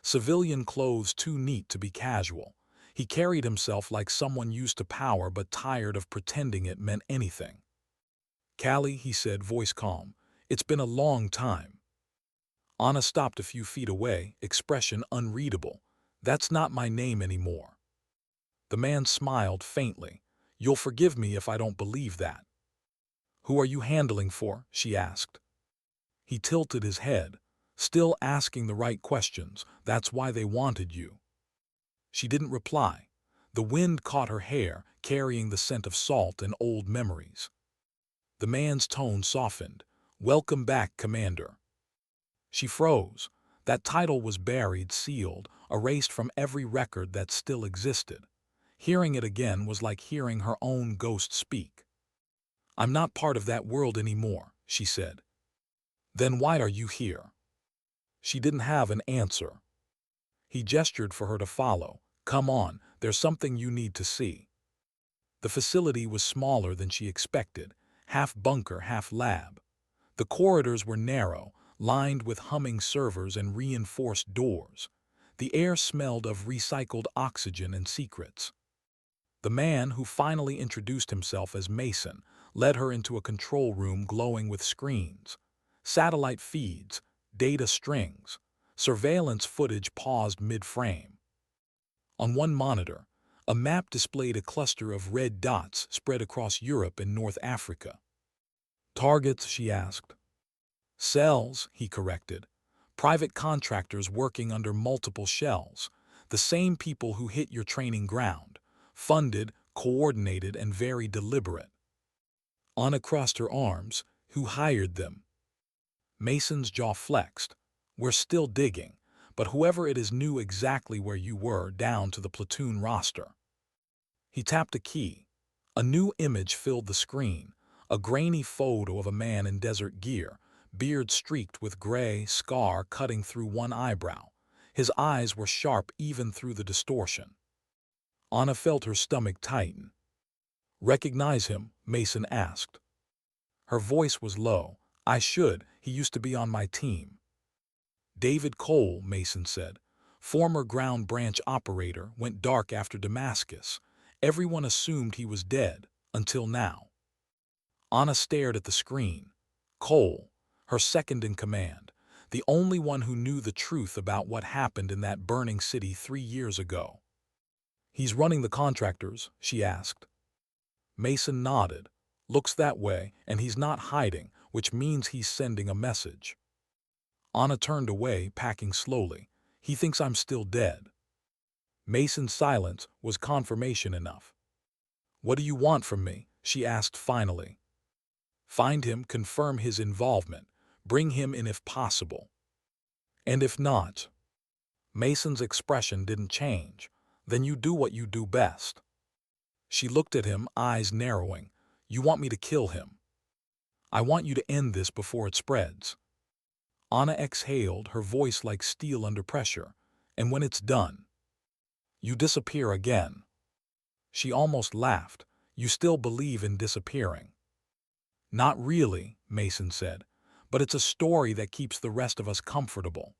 Civilian clothes too neat to be casual. He carried himself like someone used to power but tired of pretending it meant anything. "Callie," he said, voice calm. "It's been a long time." Anna stopped a few feet away, expression unreadable. "That's not my name anymore." The man smiled faintly. "You'll forgive me if I don't believe that." "Who are you handling for?" she asked. He tilted his head. "Still asking the right questions. That's why they wanted you." She didn't reply. The wind caught her hair, carrying the scent of salt and old memories. The man's tone softened. "Welcome back, Commander." She froze. That title was buried, sealed, erased from every record that still existed. Hearing it again was like hearing her own ghost speak. "I'm not part of that world anymore," she said. "Then why are you here?" She didn't have an answer. He gestured for her to follow. "Come on, there's something you need to see." The facility was smaller than she expected, half bunker, half lab. The corridors were narrow, lined with humming servers and reinforced doors. The air smelled of recycled oxygen and secrets. The man, who finally introduced himself as Mason, led her into a control room glowing with screens. Satellite feeds, data strings, surveillance footage paused mid-frame. On one monitor, a map displayed a cluster of red dots spread across Europe and North Africa. "Targets?" she asked. "Cells," he corrected. "Private contractors working under multiple shells. The same people who hit your training ground. Funded, coordinated, and very deliberate." Anna crossed her arms. "Who hired them?" Mason's jaw flexed. "We're still digging, but whoever it is knew exactly where you were, down to the platoon roster." He tapped a key. A new image filled the screen, a grainy photo of a man in desert gear, beard streaked with gray, scar cutting through one eyebrow. His eyes were sharp even through the distortion. Anna felt her stomach tighten. "Recognize him?" Mason asked. Her voice was low. "I should. He used to be on my team." "David Cole," Mason said. "Former ground branch operator, went dark after Damascus. Everyone assumed he was dead, until now." Anna stared at the screen. Cole, her second in command, the only one who knew the truth about what happened in that burning city 3 years ago. "He's running the contractors?" she asked. Mason nodded. "Looks that way, and he's not hiding, which means he's sending a message." Anna turned away, packing slowly. "He thinks I'm still dead." Mason's silence was confirmation enough. "What do you want from me?" she asked finally. "Find him, confirm his involvement, bring him in if possible." "And if not?" Mason's expression didn't change. "Then you do what you do best." She looked at him, eyes narrowing. "You want me to kill him?" "I want you to end this before it spreads." Anna exhaled, her voice like steel under pressure. "And when it's done, you disappear again." She almost laughed. "You still believe in disappearing?" "Not really," Mason said, "but it's a story that keeps the rest of us comfortable."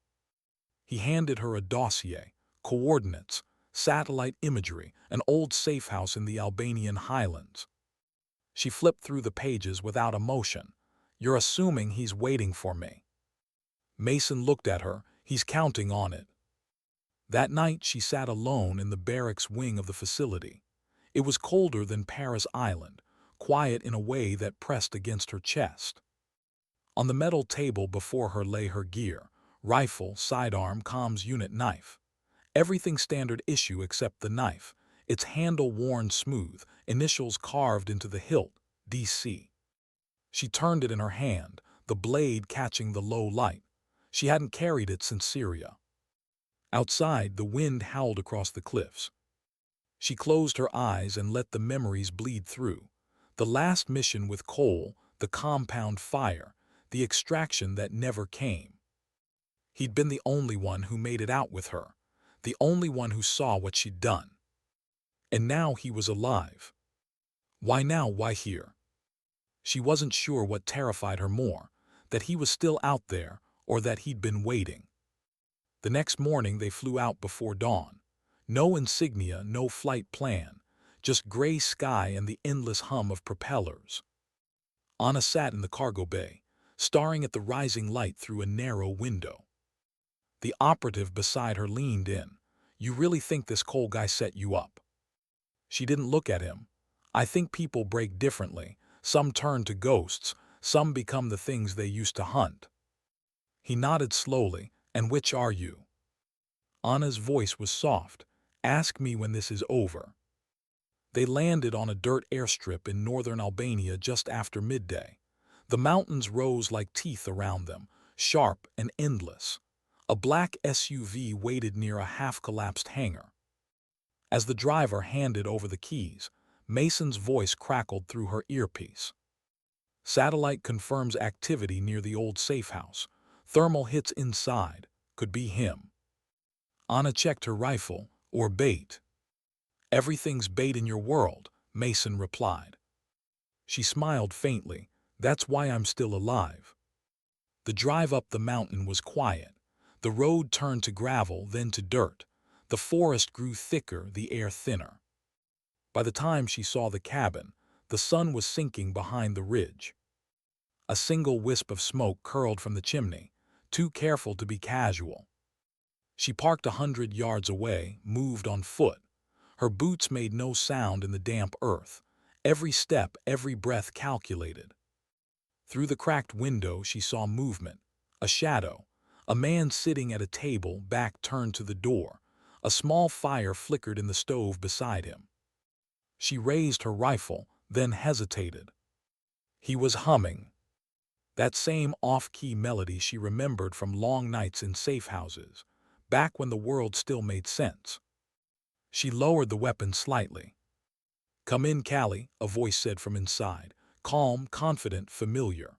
He handed her a dossier, coordinates, satellite imagery, an old safe house in the Albanian highlands. She flipped through the pages without emotion. "You're assuming he's waiting for me." Mason looked at her. "He's counting on it." That night she sat alone in the barracks wing of the facility. It was colder than Paris Island, quiet in a way that pressed against her chest. On the metal table before her lay her gear: rifle, sidearm, comms unit, knife. Everything standard issue except the knife, its handle worn smooth, initials carved into the hilt, DC. She turned it in her hand, the blade catching the low light. She hadn't carried it since Syria. Outside, the wind howled across the cliffs. She closed her eyes and let the memories bleed through. The last mission with Cole, the compound fire, the extraction that never came. He'd been the only one who made it out with her, the only one who saw what she'd done. And now he was alive. Why now? Why here? She wasn't sure what terrified her more, that he was still out there, or that he'd been waiting. The next morning they flew out before dawn. No insignia, no flight plan, just gray sky and the endless hum of propellers. Anna sat in the cargo bay, staring at the rising light through a narrow window. The operative beside her leaned in. "You really think this Cole guy set you up?" She didn't look at him. "I think people break differently. Some turn to ghosts, some become the things they used to hunt." He nodded slowly. "And which are you?" Anna's voice was soft. "Ask me when this is over." They landed on a dirt airstrip in northern Albania just after midday. The mountains rose like teeth around them, sharp and endless. A black SUV waited near a half-collapsed hangar. As the driver handed over the keys, Mason's voice crackled through her earpiece. "Satellite confirms activity near the old safe house. Thermal hits inside. Could be him." Anna checked her rifle. "Or bait." "Everything's bait in your world," Mason replied. She smiled faintly. "That's why I'm still alive." The drive up the mountain was quiet. The road turned to gravel, then to dirt. The forest grew thicker, the air thinner. By the time she saw the cabin, the sun was sinking behind the ridge. A single wisp of smoke curled from the chimney, too careful to be casual. She parked 100 yards away, moved on foot. Her boots made no sound in the damp earth. Every step, every breath calculated. Through the cracked window she saw movement, a shadow, a man sitting at a table, back turned to the door. A small fire flickered in the stove beside him. She raised her rifle, then hesitated. He was humming. That same off-key melody she remembered from long nights in safe houses, back when the world still made sense. She lowered the weapon slightly. "Come in, Callie," a voice said from inside, calm, confident, familiar.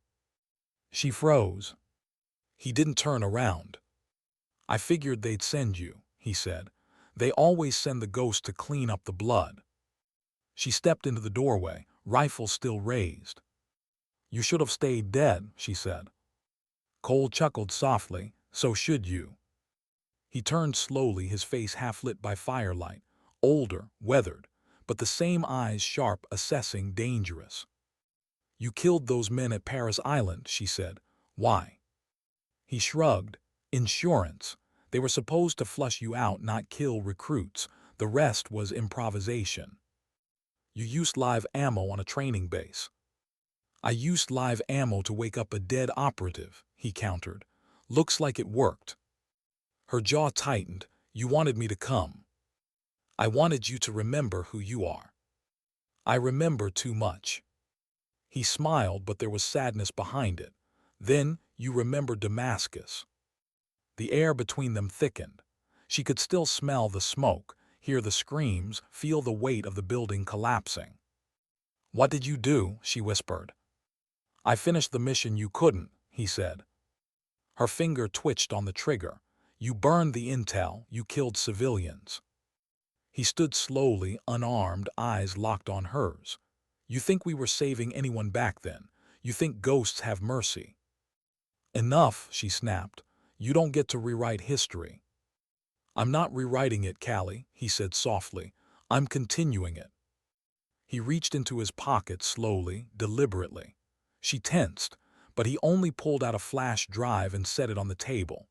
She froze. He didn't turn around. "I figured they'd send you," he said. "They always send the ghost to clean up the blood." She stepped into the doorway, rifle still raised. "You should have stayed dead," she said. Cole chuckled softly. "So should you." He turned slowly, his face half-lit by firelight, older, weathered, but the same eyes sharp, assessing, dangerous. "You killed those men at Paris Island," she said. "Why?" He shrugged. "Insurance. They were supposed to flush you out, not kill recruits. The rest was improvisation." "You used live ammo on a training base." "I used live ammo to wake up a dead operative," he countered. "Looks like it worked." Her jaw tightened. "You wanted me to come." "I wanted you to remember who you are." "I remember too much." He smiled, but there was sadness behind it. "Then you remember Damascus." The air between them thickened. She could still smell the smoke, hear the screams, feel the weight of the building collapsing. "What did you do?" she whispered. "I finished the mission you couldn't," he said. Her finger twitched on the trigger. "You burned the intel, you killed civilians." He stood slowly, unarmed, eyes locked on hers. "You think we were saving anyone back then? You think ghosts have mercy?" "Enough," she snapped. "You don't get to rewrite history." "I'm not rewriting it, Callie," he said softly. "I'm continuing it." He reached into his pocket slowly, deliberately. She tensed, but he only pulled out a flash drive and set it on the table.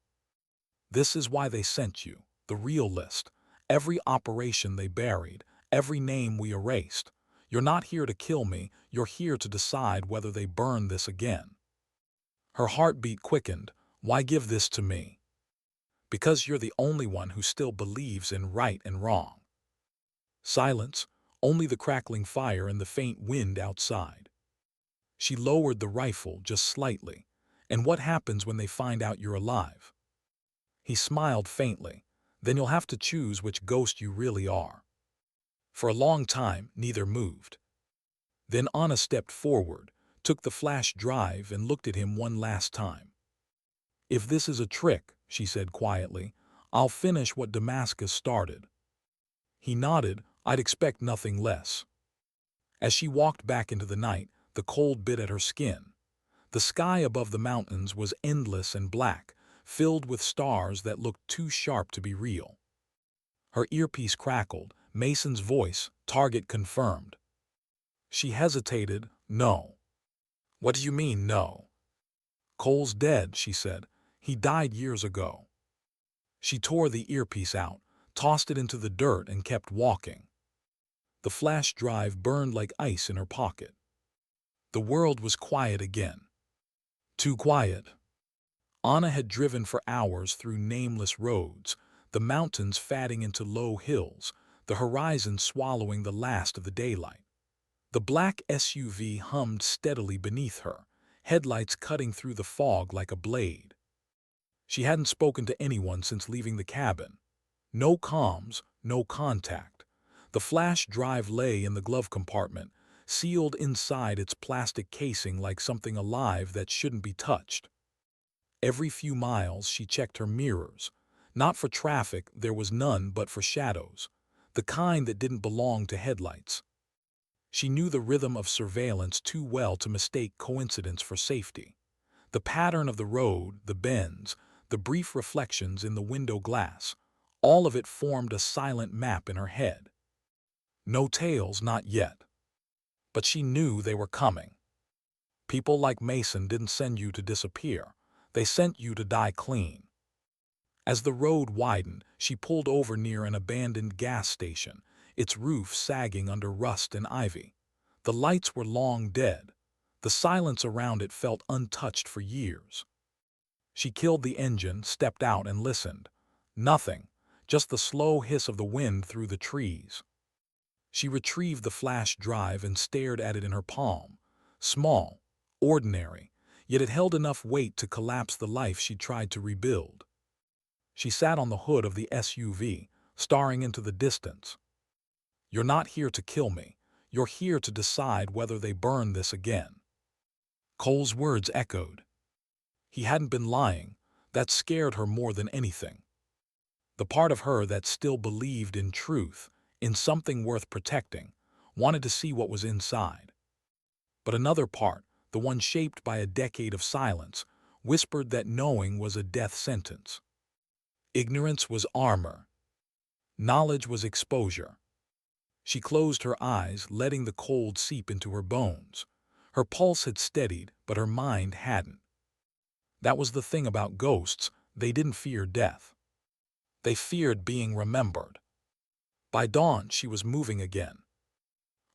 "This is why they sent you, the real list. Every operation they buried, every name we erased. You're not here to kill me, you're here to decide whether they burn this again." Her heartbeat quickened. "Why give this to me?" "Because you're the only one who still believes in right and wrong." Silence, only the crackling fire and the faint wind outside. She lowered the rifle just slightly. "And what happens when they find out you're alive?" He smiled faintly. "Then you'll have to choose which ghost you really are." For a long time, neither moved. Then Anna stepped forward, took the flash drive and looked at him one last time. "If this is a trick," she said quietly, "I'll finish what Damascus started." He nodded. "I'd expect nothing less." As she walked back into the night, the cold bit at her skin. The sky above the mountains was endless and black, filled with stars that looked too sharp to be real. Her earpiece crackled, Mason's voice, target confirmed. She hesitated, no. What do you mean, no? Cole's dead, she said. He died years ago. She tore the earpiece out, tossed it into the dirt, and kept walking. The flash drive burned like ice in her pocket. The world was quiet again. Too quiet. Anna had driven for hours through nameless roads, the mountains fatting into low hills, the horizon swallowing the last of the daylight. The black SUV hummed steadily beneath her, headlights cutting through the fog like a blade. She hadn't spoken to anyone since leaving the cabin. No comms, no contact. The flash drive lay in the glove compartment, sealed inside its plastic casing like something alive that shouldn't be touched. Every few miles she checked her mirrors. Not for traffic, there was none, but for shadows, the kind that didn't belong to headlights. She knew the rhythm of surveillance too well to mistake coincidence for safety. The pattern of the road, the bends, the brief reflections in the window glass, all of it formed a silent map in her head. No tails, not yet. But she knew they were coming. People like Mason didn't send you to disappear. They sent you to die clean. As the road widened, she pulled over near an abandoned gas station, its roof sagging under rust and ivy. The lights were long dead. The silence around it felt untouched for years. She killed the engine, stepped out, and listened. Nothing, just the slow hiss of the wind through the trees. She retrieved the flash drive and stared at it in her palm. Small, ordinary, yet it held enough weight to collapse the life she tried to rebuild. She sat on the hood of the SUV, staring into the distance. You're not here to kill me. You're here to decide whether they burn this again. Cole's words echoed. He hadn't been lying. That scared her more than anything. The part of her that still believed in truth, in something worth protecting, wanted to see what was inside. But another part, the one shaped by a decade of silence, whispered that knowing was a death sentence. Ignorance was armor. Knowledge was exposure. She closed her eyes, letting the cold seep into her bones. Her pulse had steadied, but her mind hadn't. That was the thing about ghosts, they didn't fear death. They feared being remembered. By dawn, she was moving again.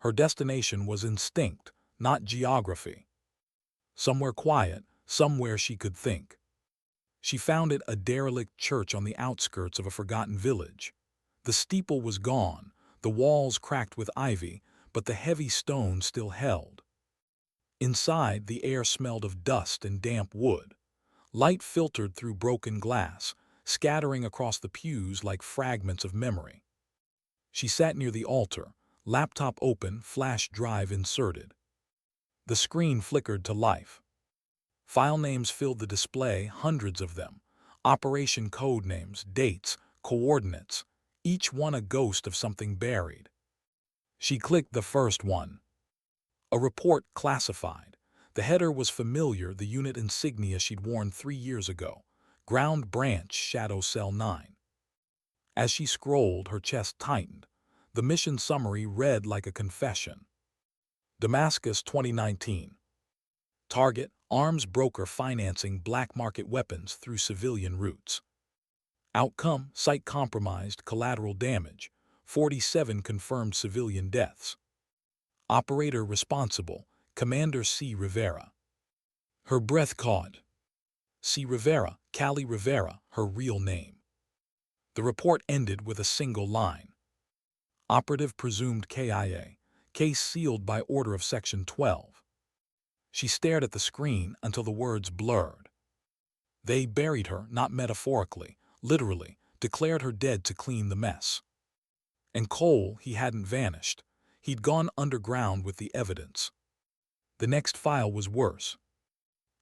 Her destination was instinct, not geography. Somewhere quiet, somewhere she could think. She found it a derelict church on the outskirts of a forgotten village. The steeple was gone, the walls cracked with ivy, but the heavy stone still held. Inside, the air smelled of dust and damp wood. Light filtered through broken glass, scattering across the pews like fragments of memory. She sat near the altar, laptop open, flash drive inserted. The screen flickered to life. File names filled the display, hundreds of them. Operation code names, dates, coordinates, each one a ghost of something buried. She clicked the first one. A report classified. The header was familiar, the unit insignia she'd worn 3 years ago. Ground Branch, Shadow Cell 9. As she scrolled, her chest tightened. The mission summary read like a confession. Damascus 2019. Target, arms broker financing black market weapons through civilian routes. Outcome, site compromised, collateral damage, 47 confirmed civilian deaths. Operator responsible, Commander C. Rivera. Her breath caught. C. Rivera, Callie Rivera, her real name. The report ended with a single line. Operative presumed KIA, case sealed by order of Section 12. She stared at the screen until the words blurred. They buried her, not metaphorically, literally, declared her dead to clean the mess. And Cole, he hadn't vanished. He'd gone underground with the evidence. The next file was worse.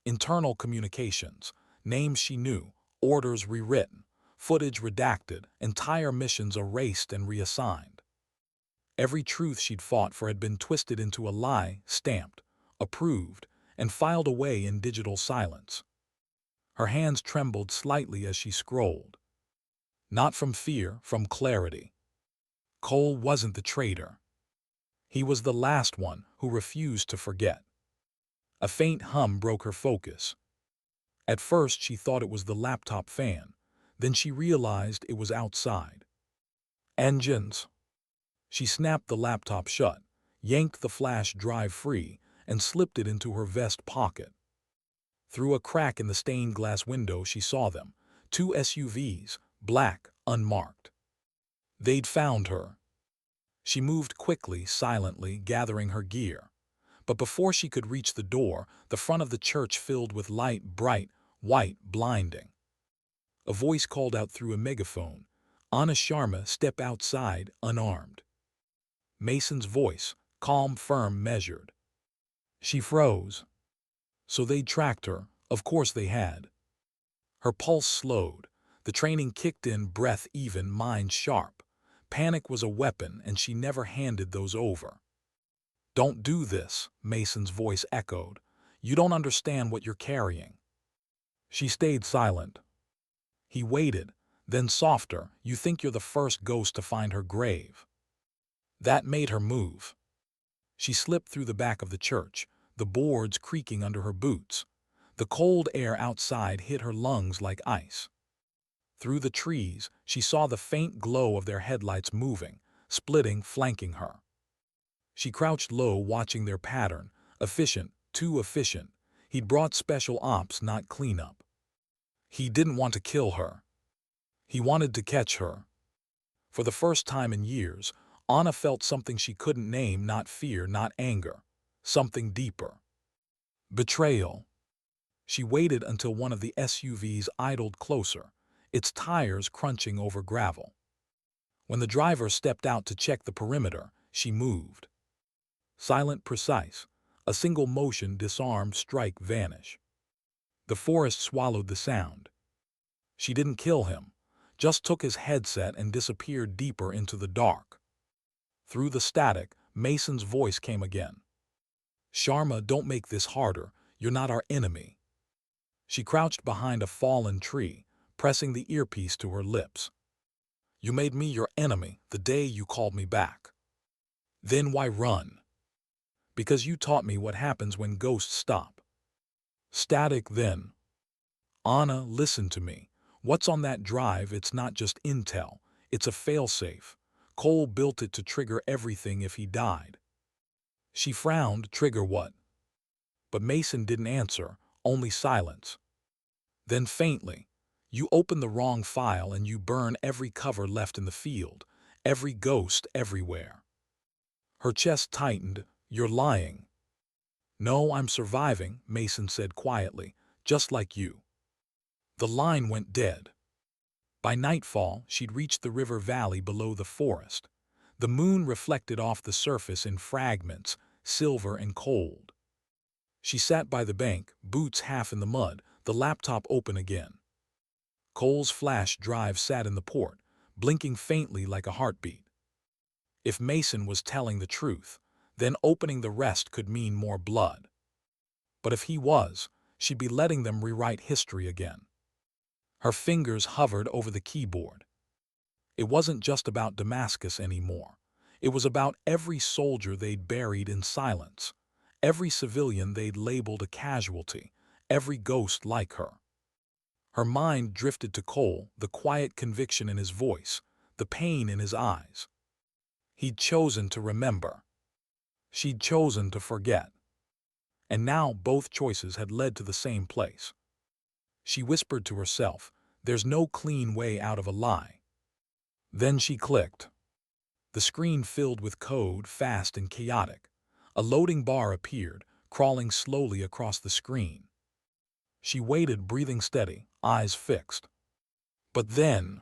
Internal communications, names she knew, orders rewritten, footage redacted, entire missions erased and reassigned. Every truth she'd fought for had been twisted into a lie, stamped, approved, and filed away in digital silence. Her hands trembled slightly as she scrolled. Not from fear, from clarity. Cole wasn't the traitor. He was the last one who refused to forget. A faint hum broke her focus. At first she thought it was the laptop fan, then she realized it was outside. Engines. She snapped the laptop shut, yanked the flash drive free, and slipped it into her vest pocket. Through a crack in the stained glass window she saw them, 2 SUVs, black, unmarked. They'd found her. She moved quickly, silently, gathering her gear. But before she could reach the door, the front of the church filled with light, bright, white, blinding. A voice called out through a megaphone, "Anna Sharma, step outside, unarmed." Mason's voice, calm, firm, measured. She froze. So they'd tracked her, of course they had. Her pulse slowed. The training kicked in, breath even, mind sharp. Panic was a weapon, and she never handed those over. "Don't do this," Mason's voice echoed. "You don't understand what you're carrying." She stayed silent. He waited, then softer, "You think you're the first ghost to find her grave." That made her move. She slipped through the back of the church, the boards creaking under her boots. The cold air outside hit her lungs like ice. Through the trees, she saw the faint glow of their headlights moving, splitting, flanking her. She crouched low, watching their pattern, efficient, too efficient. He'd brought special ops, not cleanup. He didn't want to kill her. He wanted to catch her. For the first time in years, Anna felt something she couldn't name, not fear, not anger. Something deeper. Betrayal. She waited until one of the SUVs idled closer, its tires crunching over gravel. When the driver stepped out to check the perimeter, she moved. Silent, precise. A single motion, disarm, strike, vanish. The forest swallowed the sound. She didn't kill him, just took his headset and disappeared deeper into the dark. Through the static, Mason's voice came again. "Sharma, don't make this harder. You're not our enemy." She crouched behind a fallen tree, pressing the earpiece to her lips. "You made me your enemy the day you called me back. Then why run?" "Because you taught me what happens when ghosts stop." Static then. "Anna, listen to me. What's on that drive, it's not just intel. It's a failsafe. Cole built it to trigger everything if he died." She frowned. "Trigger what?" But Mason didn't answer, only silence. Then faintly, "You open the wrong file and you burn every cover left in the field, every ghost everywhere." Her chest tightened. "You're lying." "No, I'm surviving," Mason said quietly, "just like you." The line went dead. By nightfall, she'd reached the river valley below the forest. The moon reflected off the surface in fragments, silver and cold. She sat by the bank, boots half in the mud, the laptop open again. Cole's flash drive sat in the port, blinking faintly like a heartbeat. If Mason was telling the truth, then opening the rest could mean more blood. But if he was, she'd be letting them rewrite history again. Her fingers hovered over the keyboard. It wasn't just about Damascus anymore. It was about every soldier they'd buried in silence, every civilian they'd labeled a casualty, every ghost like her. Her mind drifted to Cole, the quiet conviction in his voice, the pain in his eyes. He'd chosen to remember. She'd chosen to forget. And now both choices had led to the same place. She whispered to herself, "There's no clean way out of a lie." Then she clicked. The screen filled with code, fast and chaotic. A loading bar appeared, crawling slowly across the screen. She waited, breathing steady, eyes fixed. But then,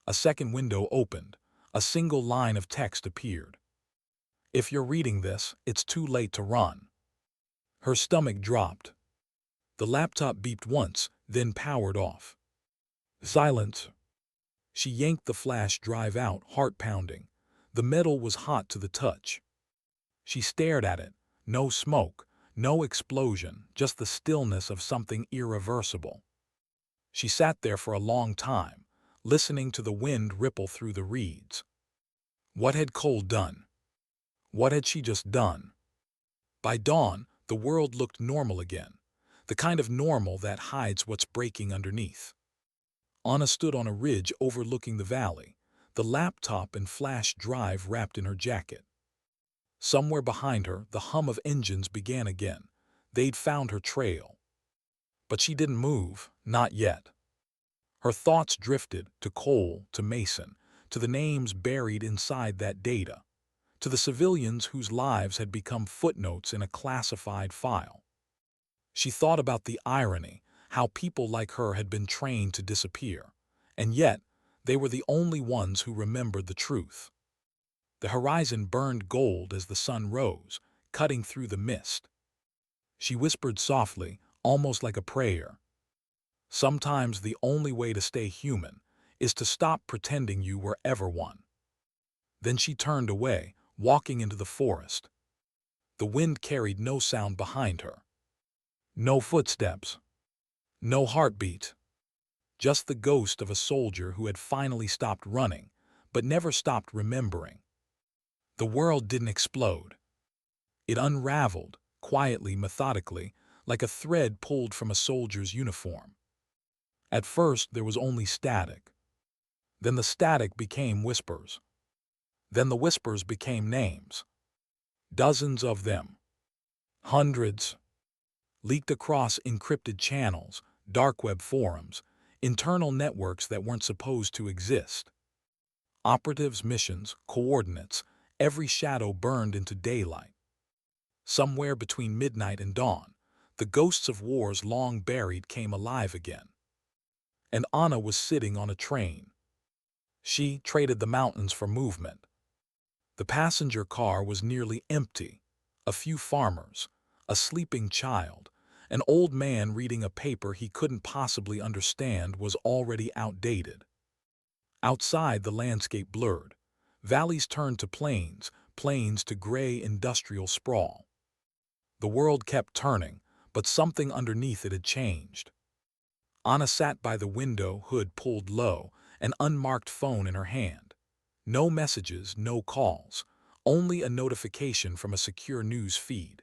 a second window opened. A single line of text appeared. "If you're reading this, it's too late to run." Her stomach dropped. The laptop beeped once, then powered off. Silence. She yanked the flash drive out, heart pounding. The metal was hot to the touch. She stared at it. No smoke, No explosion, just the stillness of something irreversible. She sat there for a long time, listening to the wind ripple through the reeds. What had Cole done? What had she just done? By dawn, the world looked normal again, the kind of normal that hides what's breaking underneath. Anna stood on a ridge overlooking the valley, the laptop and flash drive wrapped in her jacket. Somewhere behind her, the hum of engines began again. They'd found her trail. But she didn't move, not yet. Her thoughts drifted to Cole, to Mason, to the names buried inside that data, to the civilians whose lives had become footnotes in a classified file. She thought about the irony, how people like her had been trained to disappear, and yet they were the only ones who remembered the truth. The horizon burned gold as the sun rose, cutting through the mist. She whispered softly, almost like a prayer. Sometimes the only way to stay human is to stop pretending you were ever one. Then she turned away, walking into the forest. The wind carried no sound behind her. No footsteps. No heartbeat. Just the ghost of a soldier who had finally stopped running, but never stopped remembering. The world didn't explode. It unraveled, quietly, methodically, like a thread pulled from a soldier's uniform. At first, there was only static. Then the static became whispers. Then the whispers became names. Dozens of them. Hundreds. Leaked across encrypted channels, dark web forums, internal networks that weren't supposed to exist. Operatives' missions, coordinates, every shadow burned into daylight. Somewhere between midnight and dawn, the ghosts of wars long buried came alive again. And Anna was sitting on a train. She traded the mountains for movement. The passenger car was nearly empty. A few farmers, a sleeping child, an old man reading a paper he couldn't possibly understand was already outdated. Outside, the landscape blurred. Valleys turned to plains, plains to gray industrial sprawl. The world kept turning, but something underneath it had changed. Anna sat by the window, hood pulled low, an unmarked phone in her hand. No messages, no calls, only a notification from a secure news feed.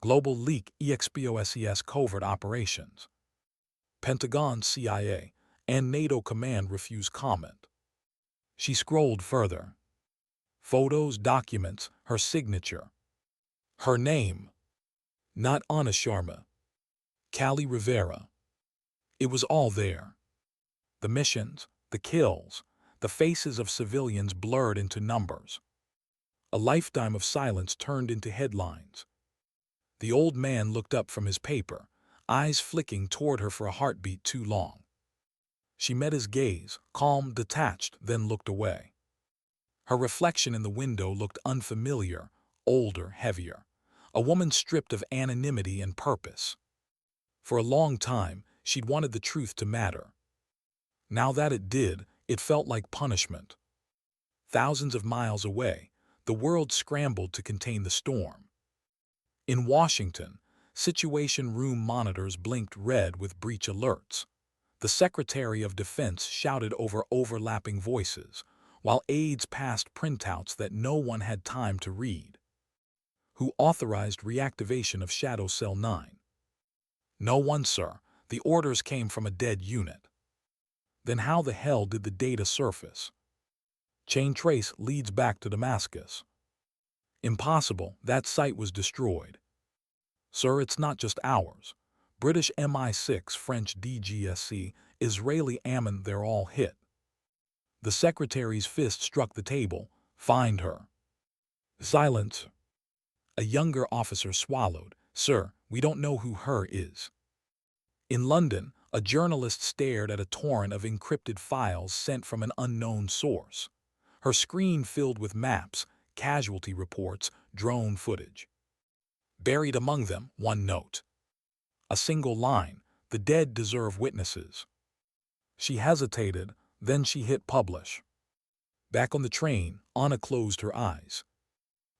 Global leak EXPOSES covert operations. Pentagon, CIA, and NATO command refuse comment. She scrolled further. Photos, documents, her signature. Her name. Not Anna Sharma. Callie Rivera. It was all there. The missions, the kills, the faces of civilians blurred into numbers. A lifetime of silence turned into headlines. The old man looked up from his paper, eyes flicking toward her for a heartbeat too long. She met his gaze, calm, detached, then looked away. Her reflection in the window looked unfamiliar, older, heavier. A woman stripped of anonymity and purpose. For a long time, she'd wanted the truth to matter. Now that it did, it felt like punishment. Thousands of miles away, the world scrambled to contain the storm. In Washington, Situation Room monitors blinked red with breach alerts. The Secretary of Defense shouted over overlapping voices, while aides passed printouts that no one had time to read. Who authorized reactivation of Shadow Cell 9? No one, sir. The orders came from a dead unit. Then how the hell did the data surface? Chain trace leads back to Damascus. Impossible, that site was destroyed. Sir, it's not just ours. British MI6, French DGSC, Israeli Ammon, they're all hit. The secretary's fist struck the table. Find her. Silence. A younger officer swallowed. Sir, we don't know who her is. In London, a journalist stared at a torrent of encrypted files sent from an unknown source. Her screen filled with maps, casualty reports, drone footage. Buried among them, one note. A single line, the dead deserve witnesses. She hesitated, then she hit publish. Back on the train, Anna closed her eyes.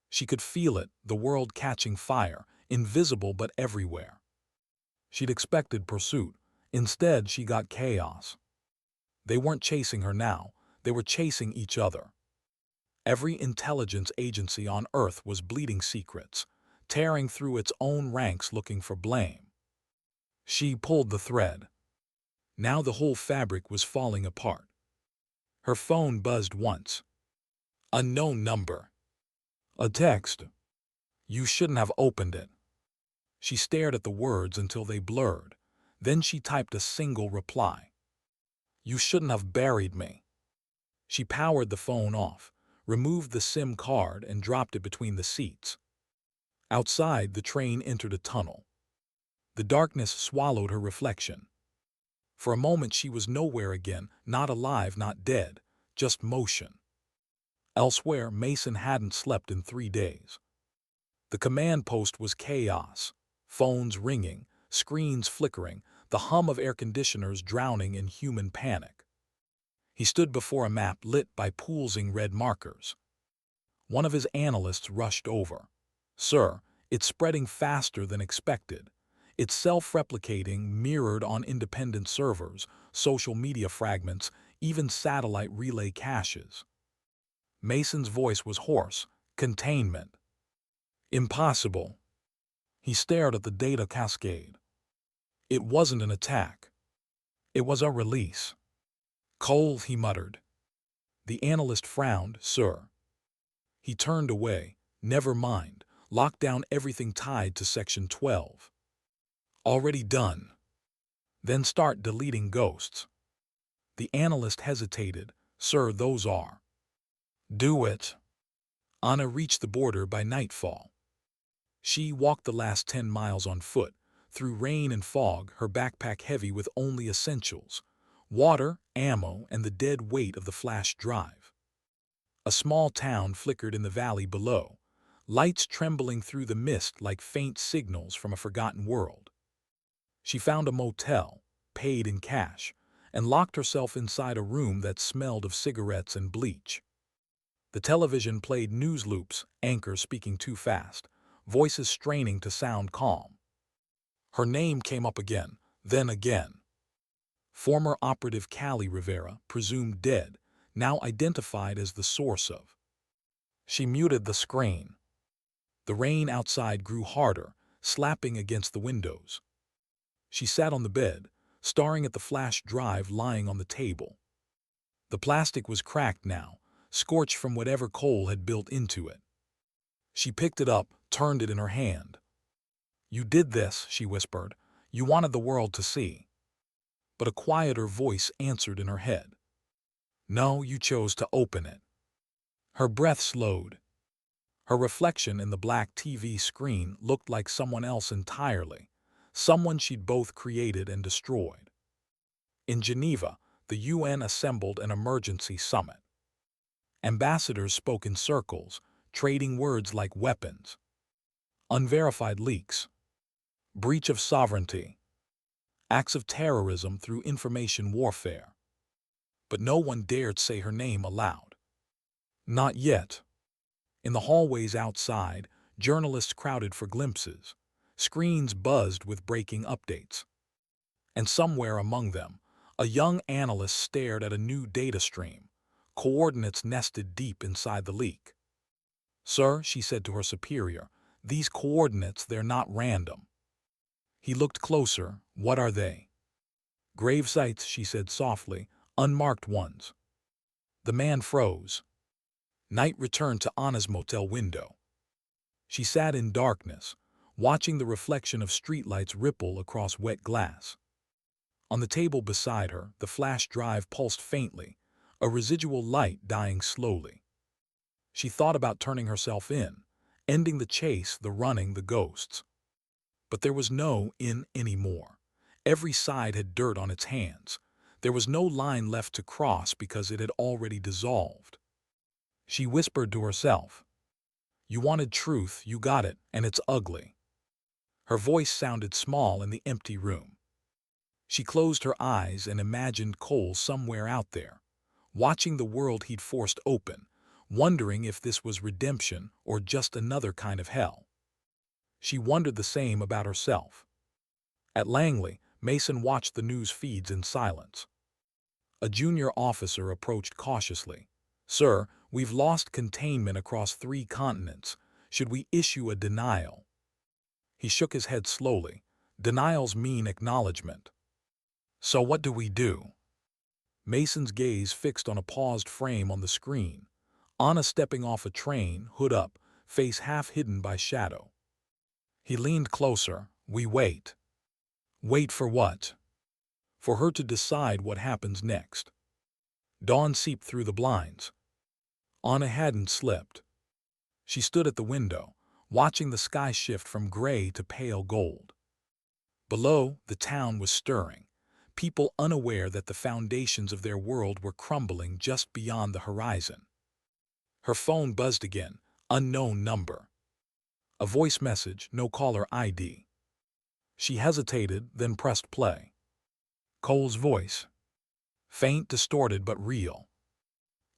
She could feel it, the world catching fire, invisible but everywhere. She'd expected pursuit. Instead, she got chaos. They weren't chasing her now, they were chasing each other. Every intelligence agency on Earth was bleeding secrets, tearing through its own ranks looking for blame. She pulled the thread. Now the whole fabric was falling apart. Her phone buzzed once. Unknown number. A text. You shouldn't have opened it. She stared at the words until they blurred. Then she typed a single reply. You shouldn't have buried me. She powered the phone off, removed the SIM card and dropped it between the seats. Outside, the train entered a tunnel. The darkness swallowed her reflection. For a moment she was nowhere again, not alive, not dead, just motion. Elsewhere, Mason hadn't slept in 3 days. The command post was chaos. Phones ringing, screens flickering, the hum of air conditioners drowning in human panic. He stood before a map lit by pulsing red markers. One of his analysts rushed over. Sir, it's spreading faster than expected. It's self-replicating, mirrored on independent servers, social media fragments, even satellite relay caches. Mason's voice was hoarse. Containment. Impossible. He stared at the data cascade. It wasn't an attack. It was a release. Cole, he muttered. The analyst frowned. Sir. He turned away. Never mind. Lock down everything tied to Section 12. Already done. Then start deleting ghosts. The analyst hesitated. Sir, those are. Do it. Anna reached the border by nightfall. She walked the last 10 miles on foot, through rain and fog, her backpack heavy with only essentials: water, ammo, and the dead weight of the flash drive. A small town flickered in the valley below, lights trembling through the mist like faint signals from a forgotten world. She found a motel, paid in cash, and locked herself inside a room that smelled of cigarettes and bleach. The television played news loops, anchors speaking too fast, voices straining to sound calm. Her name came up again, then again. Former operative Callie Rivera, presumed dead, now identified as the source of. She muted the screen. The rain outside grew harder, slapping against the windows. She sat on the bed, staring at the flash drive lying on the table. The plastic was cracked now, scorched from whatever Cole had built into it. She picked it up, turned it in her hand. You did this, she whispered. You wanted the world to see. But a quieter voice answered in her head. No, you chose to open it. Her breath slowed. Her reflection in the black TV screen looked like someone else entirely, someone she'd both created and destroyed. In Geneva, the UN assembled an emergency summit. Ambassadors spoke in circles, trading words like weapons. Unverified leaks. Breach of sovereignty. Acts of terrorism through information warfare. But no one dared say her name aloud. Not yet. In the hallways outside, journalists crowded for glimpses. Screens buzzed with breaking updates. And somewhere among them, a young analyst stared at a new data stream, coordinates nested deep inside the leak. Sir, she said to her superior, these coordinates, they're not random. He looked closer. What are they? Grave sites, she said softly, unmarked ones. The man froze. Night returned to Anna's motel window. She sat in darkness, watching the reflection of streetlights ripple across wet glass. On the table beside her, the flash drive pulsed faintly, a residual light dying slowly. She thought about turning herself in, ending the chase, the running, the ghosts. But there was no in anymore. Every side had dirt on its hands. There was no line left to cross because it had already dissolved. She whispered to herself, You wanted truth, you got it, and it's ugly. Her voice sounded small in the empty room. She closed her eyes and imagined Cole somewhere out there, watching the world he'd forced open, wondering if this was redemption or just another kind of hell. She wondered the same about herself. At Langley, Mason watched the news feeds in silence. A junior officer approached cautiously. "Sir, we've lost containment across 3 continents. Should we issue a denial?" He shook his head slowly. "Denials mean acknowledgement." "So what do we do?" Mason's gaze fixed on a paused frame on the screen. Anna stepping off a train, hood up, face half hidden by shadow. He leaned closer. "We wait." "Wait for what?" "For her to decide what happens next." Dawn seeped through the blinds. Anna hadn't slept. She stood at the window, watching the sky shift from gray to pale gold. Below, the town was stirring, people unaware that the foundations of their world were crumbling just beyond the horizon. Her phone buzzed again, unknown number. A voice message, no caller ID. She hesitated, then pressed play. Cole's voice. Faint, distorted, but real.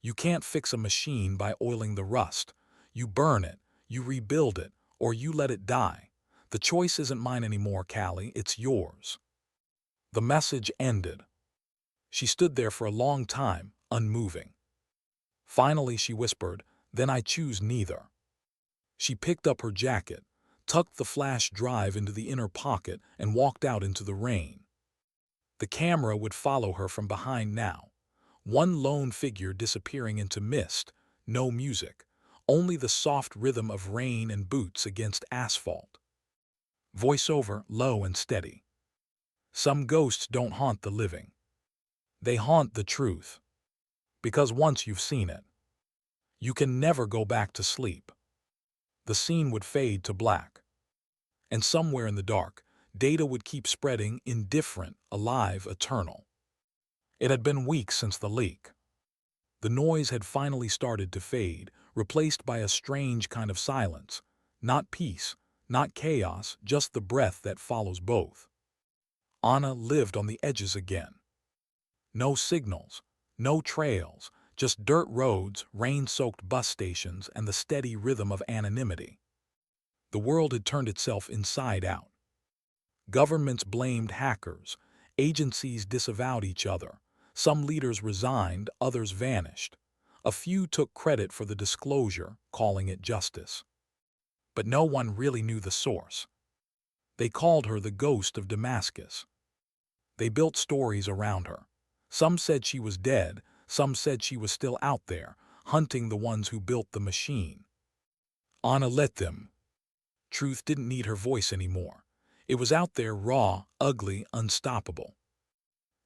"You can't fix a machine by oiling the rust. You burn it, you rebuild it, or you let it die. The choice isn't mine anymore, Callie, it's yours." The message ended. She stood there for a long time, unmoving. Finally she whispered, "Then I choose neither." She picked up her jacket, tucked the flash drive into the inner pocket, and walked out into the rain. The camera would follow her from behind now. One lone figure disappearing into mist, no music, only the soft rhythm of rain and boots against asphalt. Voiceover, low and steady. "Some ghosts don't haunt the living. They haunt the truth. Because once you've seen it, you can never go back to sleep." The scene would fade to black. And somewhere in the dark, data would keep spreading, indifferent, alive, eternal. It had been weeks since the leak. The noise had finally started to fade, replaced by a strange kind of silence. Not peace, not chaos, just the breath that follows both. Anna lived on the edges again. No signals, no trails, just dirt roads, rain-soaked bus stations, and the steady rhythm of anonymity. The world had turned itself inside out. Governments blamed hackers, agencies disavowed each other, some leaders resigned, others vanished. A few took credit for the disclosure, calling it justice. But no one really knew the source. They called her the ghost of Damascus. They built stories around her. Some said she was dead, some said she was still out there, hunting the ones who built the machine. Anna let them. Truth didn't need her voice anymore. It was out there, raw, ugly, unstoppable.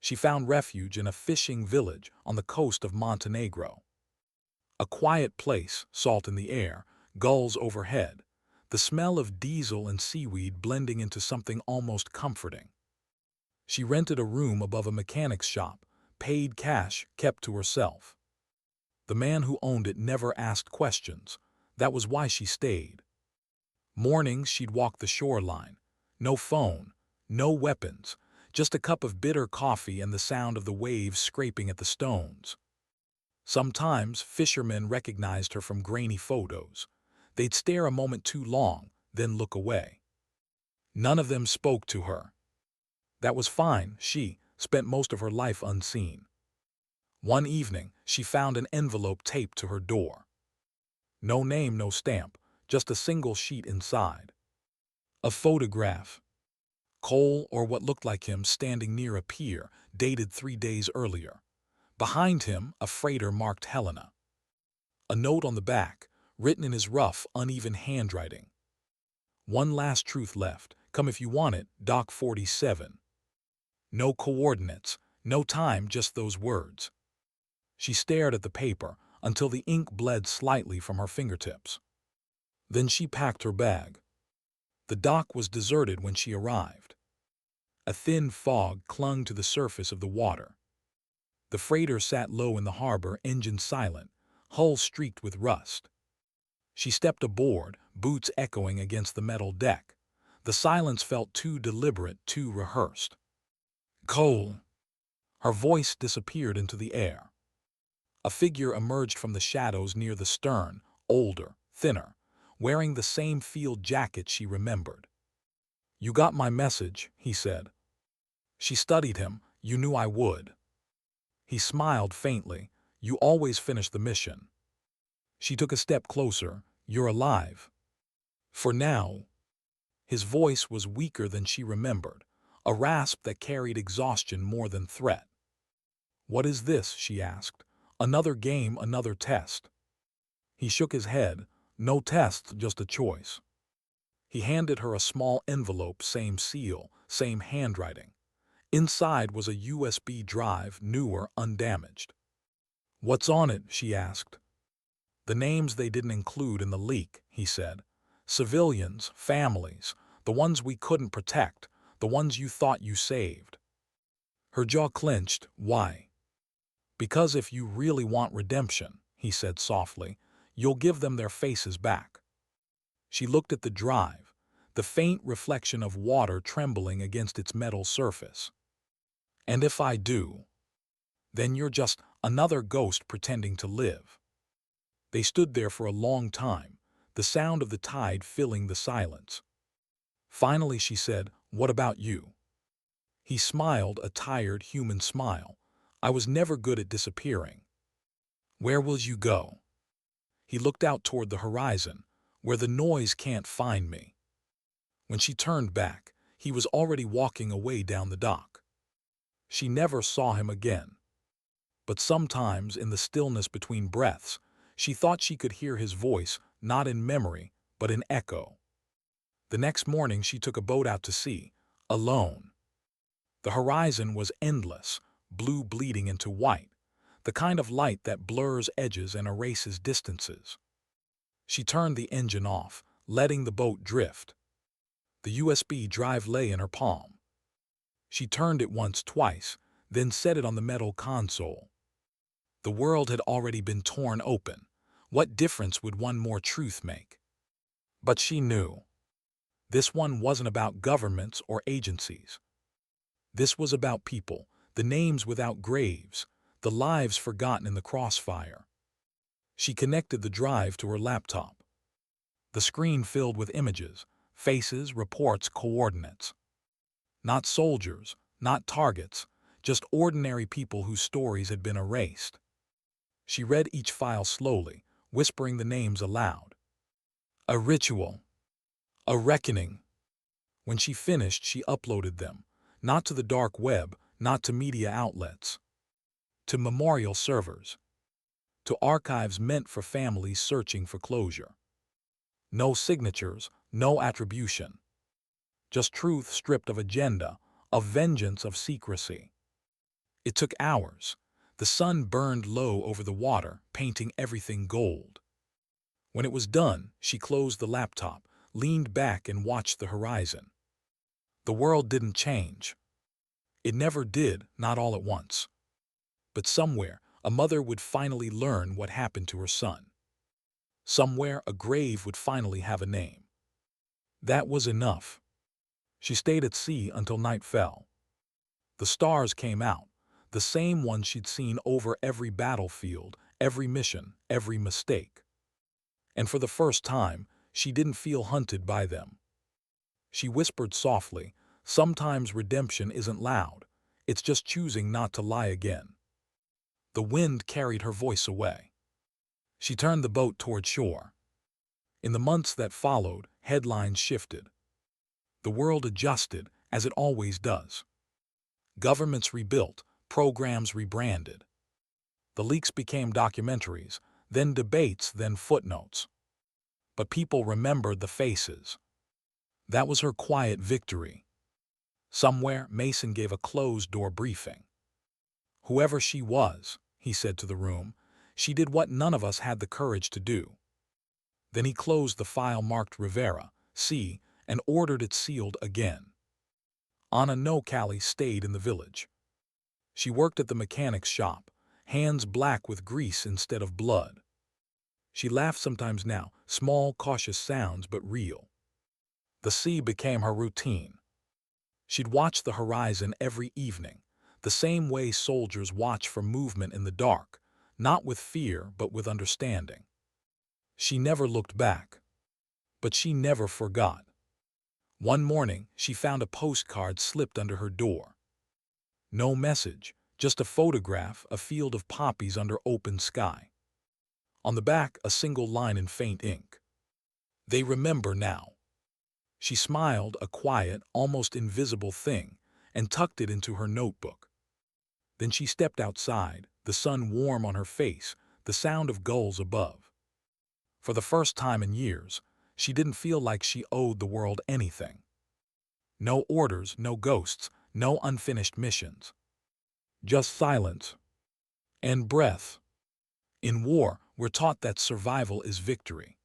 She found refuge in a fishing village on the coast of Montenegro. A quiet place, salt in the air, gulls overhead, the smell of diesel and seaweed blending into something almost comforting. She rented a room above a mechanic's shop, paid cash, kept to herself. The man who owned it never asked questions. That was why she stayed. Mornings she'd walk the shoreline. No phone, no weapons, just a cup of bitter coffee and the sound of the waves scraping at the stones. Sometimes fishermen recognized her from grainy photos. They'd stare a moment too long, then look away. None of them spoke to her. That was fine. She spent most of her life unseen. One evening, she found an envelope taped to her door. No name, no stamp, just a single sheet inside. A photograph. Cole, or what looked like him, standing near a pier, dated 3 days earlier. Behind him, a freighter marked Helena. A note on the back, written in his rough, uneven handwriting. "One last truth left. Come if you want it, Doc 47. No coordinates, no time, just those words. She stared at the paper until the ink bled slightly from her fingertips. Then she packed her bag. The dock was deserted when she arrived. A thin fog clung to the surface of the water. The freighter sat low in the harbor, engine silent, hull streaked with rust. She stepped aboard, boots echoing against the metal deck. The silence felt too deliberate, too rehearsed. "Cole." Her voice disappeared into the air. A figure emerged from the shadows near the stern, older, thinner, wearing the same field jacket she remembered. "You got my message," he said. She studied him. "You knew I would." He smiled faintly. "You always finish the mission." She took a step closer. "You're alive. For now." His voice was weaker than she remembered, a rasp that carried exhaustion more than threat. "What is this?" she asked. "Another game, another test?" He shook his head. "No test, just a choice." He handed her a small envelope, same seal, same handwriting. Inside was a USB drive, newer, undamaged. "What's on it?" she asked. "The names they didn't include in the leak," he said. "Civilians, families, the ones we couldn't protect, the ones you thought you saved." Her jaw clenched. "Why?" "Because if you really want redemption," he said softly, "you'll give them their faces back." She looked at the drive, the faint reflection of water trembling against its metal surface. "And if I do?" "Then you're just another ghost pretending to live." They stood there for a long time, the sound of the tide filling the silence. Finally she said, "What about you?" He smiled, a tired, human smile. "I was never good at disappearing." "Where will you go?" He looked out toward the horizon. "Where the noise can't find me." When she turned back, he was already walking away down the dock. She never saw him again. But sometimes, in the stillness between breaths, she thought she could hear his voice, not in memory, but in echo. The next morning she took a boat out to sea, alone. The horizon was endless, blue bleeding into white, the kind of light that blurs edges and erases distances. She turned the engine off, letting the boat drift. The USB drive lay in her palm. She turned it once, twice, then set it on the metal console. The world had already been torn open. What difference would one more truth make? But she knew. This one wasn't about governments or agencies. This was about people, the names without graves, the lives forgotten in the crossfire. She connected the drive to her laptop. The screen filled with images, faces, reports, coordinates. Not soldiers, not targets, just ordinary people whose stories had been erased. She read each file slowly, whispering the names aloud. A ritual. A reckoning. When she finished, she uploaded them, not to the dark web, not to media outlets, to memorial servers, to archives meant for families searching for closure. No signatures, no attribution. Just truth stripped of agenda, of vengeance, of secrecy. It took hours. The sun burned low over the water, painting everything gold. When it was done, she closed the laptop, leaned back and watched the horizon. The world didn't change. It never did, not all at once. But somewhere, a mother would finally learn what happened to her son. Somewhere, a grave would finally have a name. That was enough. She stayed at sea until night fell. The stars came out, the same ones she'd seen over every battlefield, every mission, every mistake. And for the first time, she didn't feel hunted by them. She whispered softly, "Sometimes redemption isn't loud. It's just choosing not to lie again." The wind carried her voice away. She turned the boat toward shore. In the months that followed, headlines shifted. The world adjusted, as it always does. Governments rebuilt, programs rebranded. The leaks became documentaries, then debates, then footnotes. But people remembered the faces. That was her quiet victory. Somewhere, Mason gave a closed-door briefing. "Whoever she was," he said to the room, "she did what none of us had the courage to do." Then he closed the file marked Rivera, C, and ordered it sealed again. Anna No Callie stayed in the village. She worked at the mechanic's shop, hands black with grease instead of blood. She laughed sometimes now, small, cautious sounds, but real. The sea became her routine. She'd watch the horizon every evening, the same way soldiers watch for movement in the dark, not with fear but with understanding. She never looked back. But she never forgot. One morning, she found a postcard slipped under her door. No message, just a photograph, a field of poppies under open sky. On the back, a single line in faint ink. They remember now. She smiled, a quiet, almost invisible thing, and tucked it into her notebook. Then she stepped outside, the sun warm on her face, the sound of gulls above. For the first time in years, she didn't feel like she owed the world anything. No orders, no ghosts, no unfinished missions. Just silence and breath. In war, we're taught that survival is victory.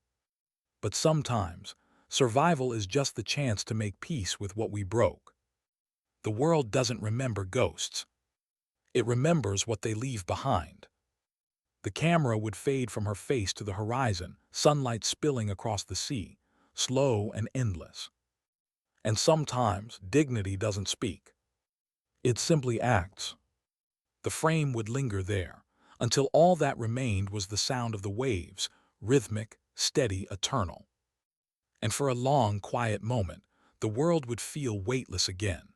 But sometimes, survival is just the chance to make peace with what we broke. The world doesn't remember ghosts. It remembers what they leave behind. The camera would fade from her face to the horizon, sunlight spilling across the sea, slow and endless. And sometimes, dignity doesn't speak. It simply acts. The frame would linger there, until all that remained was the sound of the waves, rhythmic, steady, eternal. And for a long, quiet moment, the world would feel weightless again.